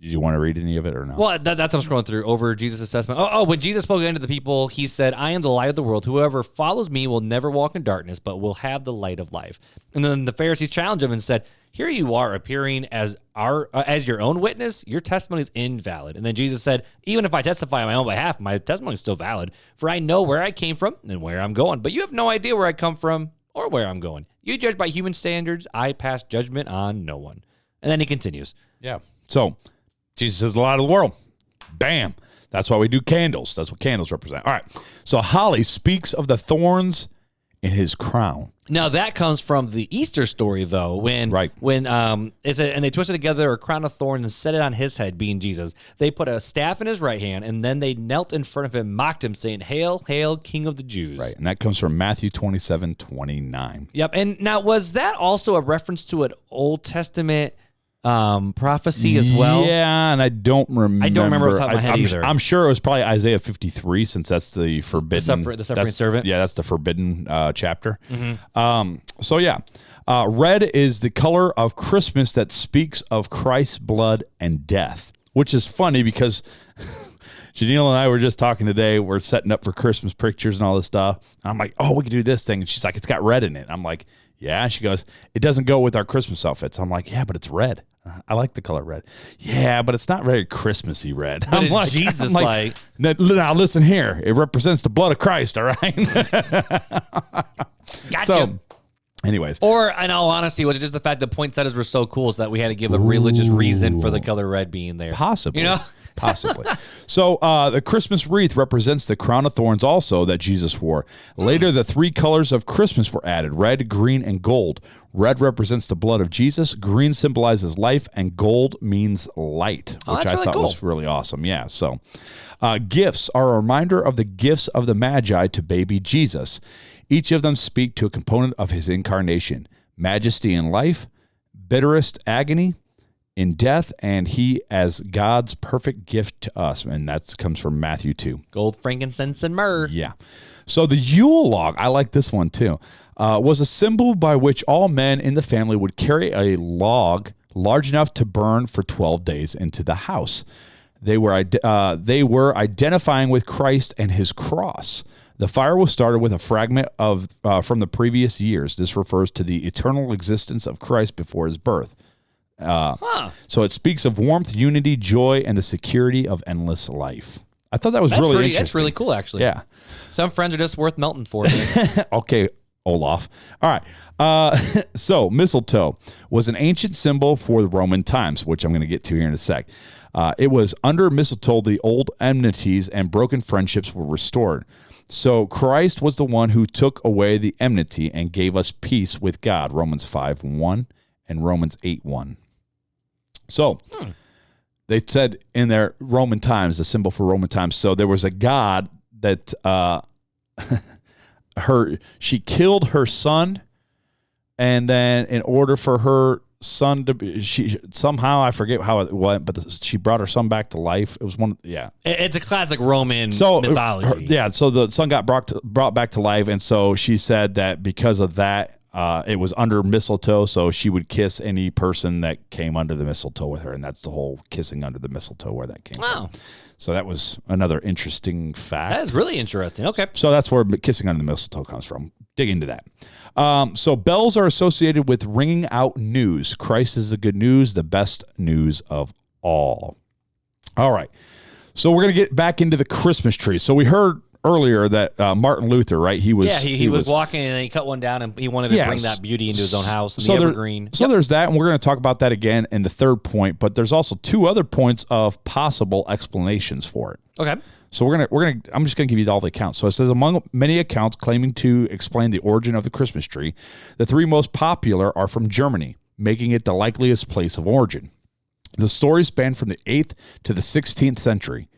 Do you want to read any of it or no? Well, that's what I'm scrolling through over Jesus' assessment. When Jesus spoke again to the people, he said, I am the light of the world. Whoever follows me will never walk in darkness, but will have the light of life. And then the Pharisees challenged him and said, here you are appearing as your own witness. Your testimony is invalid. And then Jesus said, even if I testify on my own behalf, my testimony is still valid. For I know where I came from and where I'm going. But you have no idea where I come from or where I'm going. You judge by human standards. I pass judgment on no one. And then he continues. Yeah. So Jesus is the light of the world. Bam. That's why we do candles. That's what candles represent. All right. So holly speaks of the thorns in his crown. Now that comes from the Easter story, though, when it said, and they twisted together a crown of thorns and set it on his head, being Jesus. They put a staff in his right hand, and then they knelt in front of him, mocked him, saying, "Hail, hail, King of the Jews!" Right, and that comes from Matthew 27:29. Yep. And now, was that also a reference to an Old Testament prophecy as well? Yeah, and I don't remember. I don't remember off the top of my head either. I'm sure it was probably Isaiah 53, since that's the forbidden, the suffering servant. Yeah, that's the forbidden chapter. Mm-hmm. So yeah, red is the color of Christmas that speaks of Christ's blood and death, which is funny because Janelle and I were just talking today. We're setting up for Christmas pictures and all this stuff. And I'm like, oh, we can do this thing. And she's like, it's got red in it. I'm like, yeah. She goes, it doesn't go with our Christmas outfits. I'm like, yeah, but it's red. I like the color red. Yeah, but it's not very Christmassy red. But I'm Jesus like, now listen here. It represents the blood of Christ, all right? Gotcha. So, anyways. Or, in all honesty, was it just the fact that poinsettias were so cool so that we had to give a religious reason for the color red being there? Possibly. You know? Possibly. So the Christmas wreath represents the crown of thorns also that Jesus wore. Later, the three colors of Christmas were added: red, green, and gold. Red represents the blood of Jesus. Green symbolizes life, and gold means light, which I thought was really awesome. Yeah. So gifts are a reminder of the gifts of the Magi to baby Jesus. Each of them speak to a component of his incarnation: majesty in life, bitterest agony in death, and he as God's perfect gift to us. And that comes from Matthew 2. Gold, frankincense, and myrrh. Yeah. So the Yule log, I like this one too, was a symbol by which all men in the family would carry a log large enough to burn for 12 days into the house. They were identifying with Christ and his cross. The fire was started with a fragment of from the previous years. This refers to the eternal existence of Christ before his birth. So it speaks of warmth, unity, joy, and the security of endless life. I thought that was really interesting. That's really cool, actually. Yeah. Some friends are just worth melting for. Okay, Olaf. All right. So mistletoe was an ancient symbol for the Roman times, which I'm going to get to here in a sec. It was under mistletoe the old enmities and broken friendships were restored. So Christ was the one who took away the enmity and gave us peace with God, Romans 5:1 and Romans 8:1. So they said in their Roman times, the symbol for Roman times, so there was a god that she killed her son, and then in order for her son to be, she somehow, I forget how it went, but she brought her son back to life. It was It's a classic Roman mythology. So the son got brought back to life, and so she said that because of that, it was under mistletoe, so she would kiss any person that came under the mistletoe with her, and that's the whole kissing under the mistletoe where that came from. So that was another interesting fact. That is really interesting. Okay. So that's where kissing under the mistletoe comes from. Dig into that. So bells are associated with ringing out news. Christ is the good news, the best news of all. All right. So we're going to get back into the Christmas tree. So we heard earlier that Martin Luther, right? He was walking and he cut one down and he wanted to bring that beauty into his own house. And the evergreen. There's that, and we're going to talk about that again in the third point. But there's also two other points of possible explanations for it. Okay. So I'm just gonna give you all the accounts. So it says among many accounts claiming to explain the origin of the Christmas tree, the three most popular are from Germany, making it the likeliest place of origin. The stories span from the 8th to the 16th century.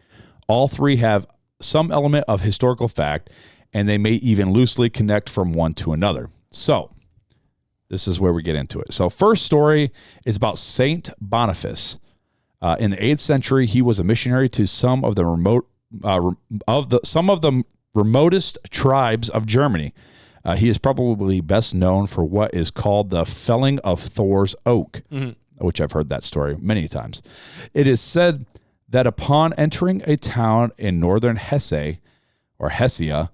All three have some element of historical fact, and they may even loosely connect from one to another. So this is where we get into it. So first story is about Saint Boniface. In the 8th century, he was a missionary to some of the remotest tribes of Germany. He is probably best known for what is called the felling of Thor's oak, which I've heard that story many times. It is said that upon entering a town in northern Hesse, or Hessia,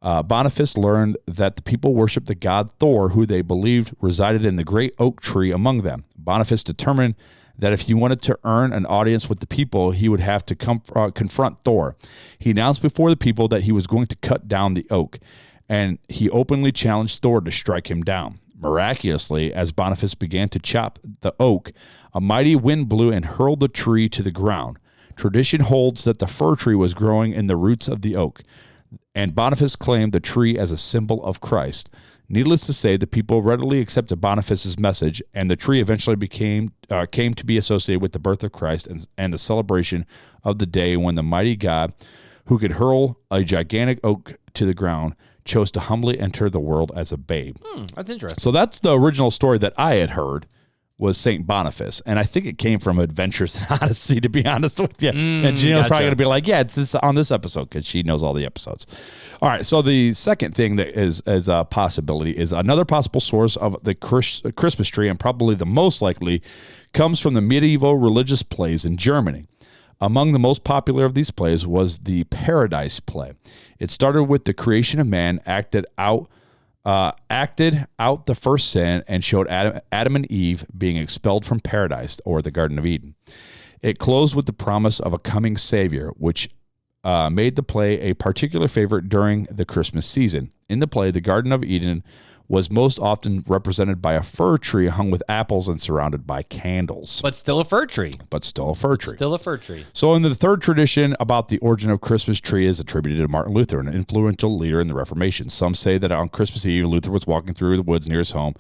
Boniface learned that the people worshiped the god Thor, who they believed resided in the great oak tree among them. Boniface determined that if he wanted to earn an audience with the people, he would have to confront Thor. He announced before the people that he was going to cut down the oak, and he openly challenged Thor to strike him down. Miraculously, as Boniface began to chop the oak, a mighty wind blew and hurled the tree to the ground. Tradition holds that the fir tree was growing in the roots of the oak, and Boniface claimed the tree as a symbol of Christ. Needless to say, the people readily accepted Boniface's message, and the tree eventually came to be associated with the birth of Christ and the celebration of the day when the mighty God, who could hurl a gigantic oak to the ground, chose to humbly enter the world as a babe. That's interesting. So that's the original story that I had heard, was St. Boniface. And I think it came from Adventures in Odyssey, to be honest with you. And Gina's probably going to be like, yeah, it's this on this episode, because she knows all the episodes. All right, so the second thing that is a possibility is another possible source of the Christmas tree, and probably the most likely, comes from the medieval religious plays in Germany. Among the most popular of these plays was the Paradise play. It started with the creation of man, acted out the first sin, and showed Adam and Eve being expelled from paradise, or the Garden of Eden. It closed with the promise of a coming Savior, which made the play a particular favorite during the Christmas season. In the play, the Garden of Eden was most often represented by a fir tree hung with apples and surrounded by candles. But still a fir tree. Still a fir tree. So in the third tradition about the origin of Christmas tree is attributed to Martin Luther, an influential leader in the Reformation. Some say that on Christmas Eve, Luther was walking through the woods near his home.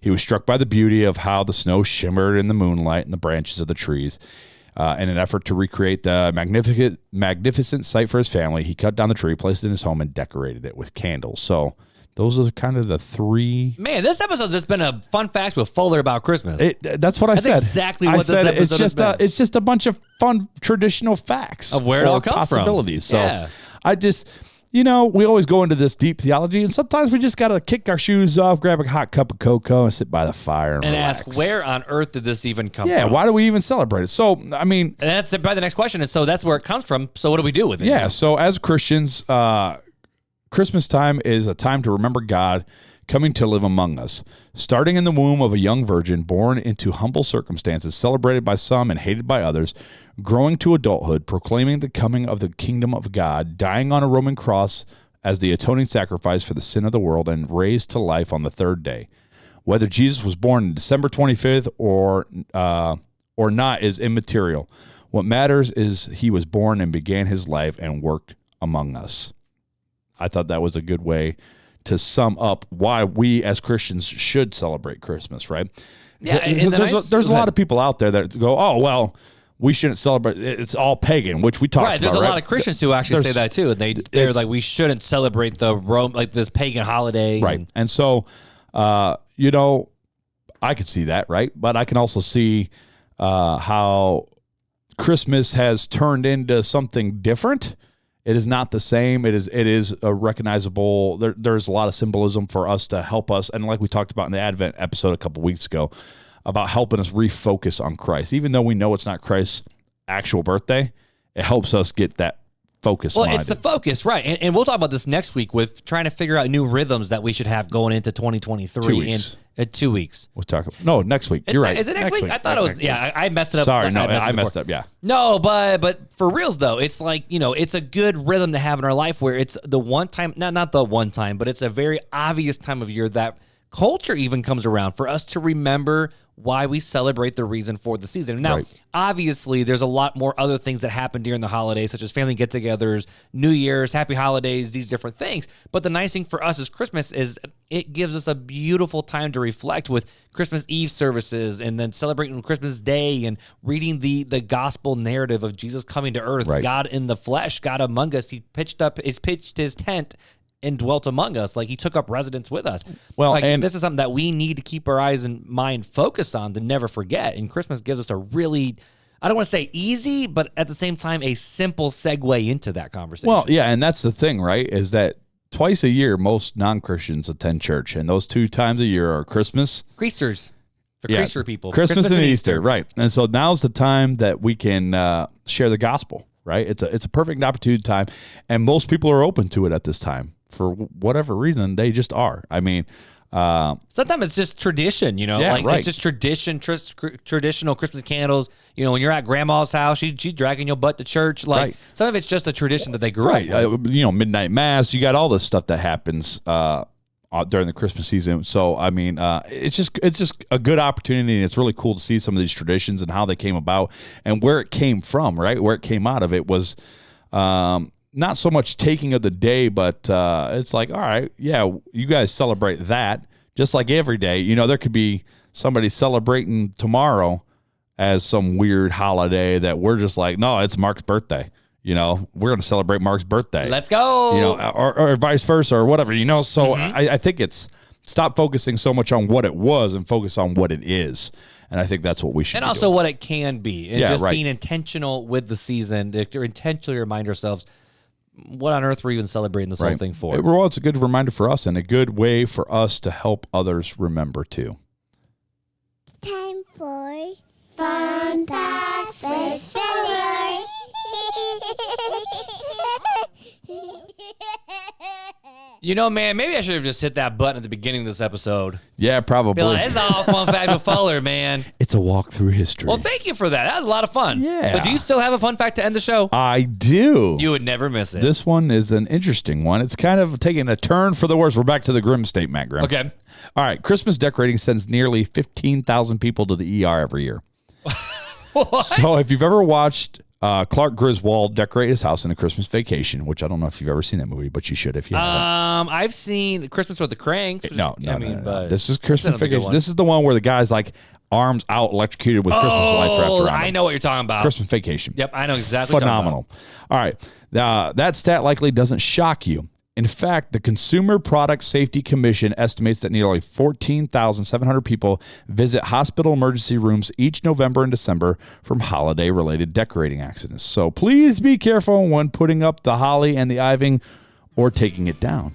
He was struck by the beauty of how the snow shimmered in the moonlight and the branches of the trees. In an effort to recreate the magnificent sight for his family, he cut down the tree, placed it in his home, and decorated it with candles. So those are kind of the three. Man, this episode's just been a fun fact with Fuller about Christmas. That's what I said. Exactly what this episode has been. It's just a bunch of fun traditional facts of where it all comes possibilities. from. So yeah. we always go into this deep theology, and sometimes we just got to kick our shoes off, grab a hot cup of cocoa, and sit by the fire and relax. Ask, where on earth did this even come from? Yeah, why do we even celebrate it? So, I mean... And that's probably the next question, is so that's where it comes from, so what do we do with it? Yeah, so as Christians, Christmas time is a time to remember God coming to live among us. Starting in the womb of a young virgin, born into humble circumstances, celebrated by some and hated by others, growing to adulthood, proclaiming the coming of the kingdom of God, dying on a Roman cross as the atoning sacrifice for the sin of the world, and raised to life on the third day. Whether Jesus was born on December 25th or not is immaterial. What matters is he was born and began his life and worked among us. I thought that was a good way to sum up why we as Christians should celebrate Christmas, right? Yeah, there's a lot of people out there that go, oh, well, we shouldn't celebrate. It's all pagan, which we talked about. Right, there's a lot of Christians who actually say that too. And they're like, we shouldn't celebrate the Rome, like this pagan holiday. Right. And so, I can see that, right? But I can also see how Christmas has turned into something different. It is not the same. It is a recognizable. There's a lot of symbolism for us to help us, and like we talked about in the Advent episode a couple weeks ago, about helping us refocus on Christ. Even though we know it's not Christ's actual birthday, it helps us get that focus. Well, it's the focus, right? And we'll talk about this next week with trying to figure out new rhythms that we should have going into 2023. 2 weeks. In 2 weeks. We'll talk. No, next week. You're right. Is it next week? I thought it was. Yeah, I messed it up. Sorry, no, I messed up. Yeah. No, but for reals though, it's like, it's a good rhythm to have in our life where it's the one time, not the one time, but it's a very obvious time of year that culture even comes around for us to remember why we celebrate the reason for the season. Now, obviously, there's a lot more other things that happen during the holidays, such as family get-togethers, New Year's, happy holidays, these different things. But the nice thing for us as Christmas is it gives us a beautiful time to reflect with Christmas Eve services and then celebrating Christmas Day and reading the gospel narrative of Jesus coming to earth, God in the flesh, God among us. He pitched his tent and dwelt among us. Like, he took up residence with us. Well, and this is something that we need to keep our eyes and mind focused on to never forget. And Christmas gives us a really, I don't want to say easy, but at the same time, a simple segue into that conversation. Well, yeah, and that's the thing, right? Is that twice a year, most non-Christians attend church, and those 2 times a year are Christmas. Creasters. For Creaster people. Christmas and Easter, right. And so now's the time that we can share the gospel, right? It's a perfect opportunity time, and most people are open to it at this time. For whatever reason, they just are. I mean, sometimes it's just tradition, it's just traditional Christmas candles. When you're at grandma's house, she's dragging your butt to church. Some of it's just a tradition that they grew up with. Midnight mass. You got all this stuff that happens during the Christmas season. So, I mean, it's just a good opportunity, and it's really cool to see some of these traditions and how they came about and where it came from, right? Where it came out of. It was not so much taking of the day, but it's like, all right, yeah, you guys celebrate that just like every day. There could be somebody celebrating tomorrow as some weird holiday that we're just like, no, it's Mark's birthday. We're going to celebrate Mark's birthday. Let's go. Or vice versa or whatever, So I think it's stop focusing so much on what it was and focus on what it is. And I think that's what we should And be also doing. what it can be. And being intentional with the season to intentionally remind ourselves, what on earth were we even celebrating this whole thing for? Well, it's a good reminder for us and a good way for us to help others remember too. Time for Fun Facts with Filler. Man, maybe I should have just hit that button at the beginning of this episode. Yeah, probably. Be like, it's all Fun Fact with Fuller, man. It's a walk through history. Well, thank you for that. That was a lot of fun. Yeah. But do you still have a fun fact to end the show? I do. You would never miss it. This one is an interesting one. It's kind of taking a turn for the worse. We're back to the grim state, Matt Grimm. Okay. All right. Christmas decorating sends nearly 15,000 people to the ER every year. What? So if you've ever watched Clark Griswold decorate his house in A Christmas Vacation, which I don't know if you've ever seen that movie, but you should if you haven't. I've seen Christmas with the Cranks. No. But this is Christmas Vacation. This is the one where the guy's like arms out, electrocuted with Christmas lights wrapped around him. I know what you're talking about. Christmas Vacation. Yep, I know exactly what you're talking about. Phenomenal. All right. That stat likely doesn't shock you. In fact, the Consumer Product Safety Commission estimates that nearly 14,700 people visit hospital emergency rooms each November and December from holiday-related decorating accidents. So please be careful when putting up the holly and the iving or taking it down.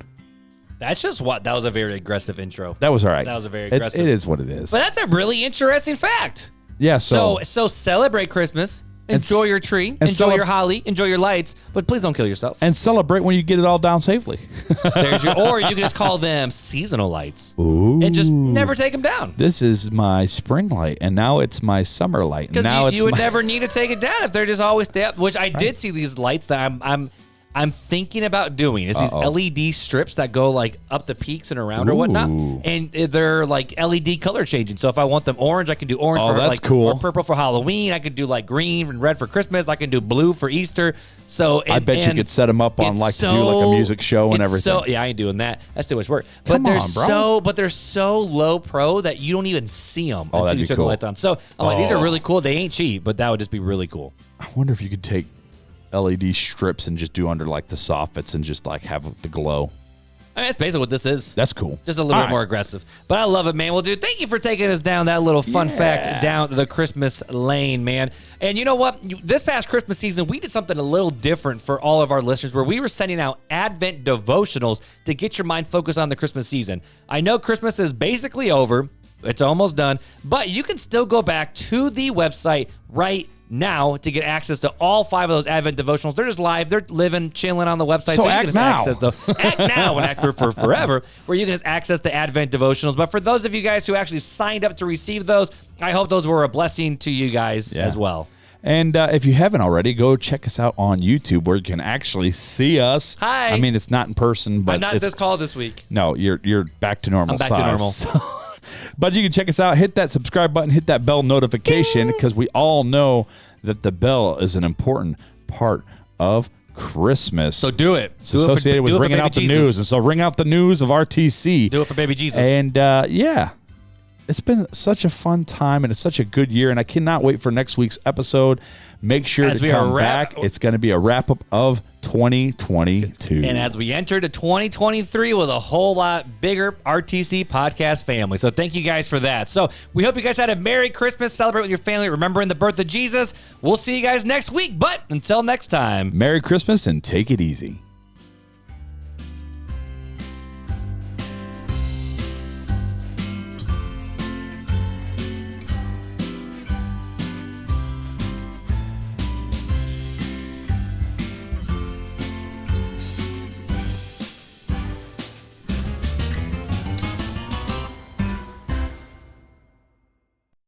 That's just what. That was a very aggressive intro. That was all right. That was a very aggressive. It is what it is. But that's a really interesting fact. Yeah. So celebrate Christmas. Enjoy your tree. Enjoy your holly. Enjoy your lights. But please don't kill yourself. And celebrate when you get it all down safely. Or you can just call them seasonal lights. Ooh. And just never take them down. This is my spring light, and now it's my summer light. Because you would never need to take it down if they're just always there. Which I did see these lights that I'm thinking about doing. It's these LED strips that go like up the peaks and around or whatnot, and they're like LED color changing. So if I want them orange, I can do orange for that's like cool. or purple for Halloween. I could do like green and red for Christmas. I can do blue for Easter. So I bet you could set them up on to do like a music show and everything. So yeah, I ain't doing that. That's too much work. Come on, bro. But they're so low pro that you don't even see them until you turn the lights on. So I'm like, these are really cool. They ain't cheap, but that would just be really cool. I wonder if you could take LED strips and just do under like the soffits and just like have the glow. I mean, that's basically what this is. That's cool. Just a little bit more aggressive. But I love it, man. Well, dude, thank you for taking us down that little fun fact down the Christmas lane, man. And you know what? This past Christmas season, we did something a little different for all of our listeners where we were sending out Advent devotionals to get your mind focused on the Christmas season. I know Christmas is basically over. It's almost done. But you can still go back to the website right now to get access to all 5 of those Advent devotionals. They're just live. They're living, chilling on the website. So you act can just now. access them. Act now and act for forever, where you can just access the Advent devotionals. But for those of you guys who actually signed up to receive those, I hope those were a blessing to you guys as well. And if you haven't already, go check us out on YouTube where you can actually see us. Hi. I mean, it's not in person, but I'm not this tall this week. No, you're back to normal I'm back size. to normal. But you can check us out. Hit that subscribe button. Hit that bell notification because we all know that the bell is an important part of Christmas. So do it. It's associated with ringing out the news. And so ring out the news of RTC. Do it for baby Jesus. And it's been such a fun time and it's such a good year. And I cannot wait for next week's episode. Make sure to come back. It's going to be a wrap up of 2022. And as we enter to 2023 with a whole lot bigger RTC podcast family. So thank you guys for that. So we hope you guys had a Merry Christmas. Celebrate with your family. Remembering the birth of Jesus. We'll see you guys next week. But until next time, Merry Christmas and take it easy.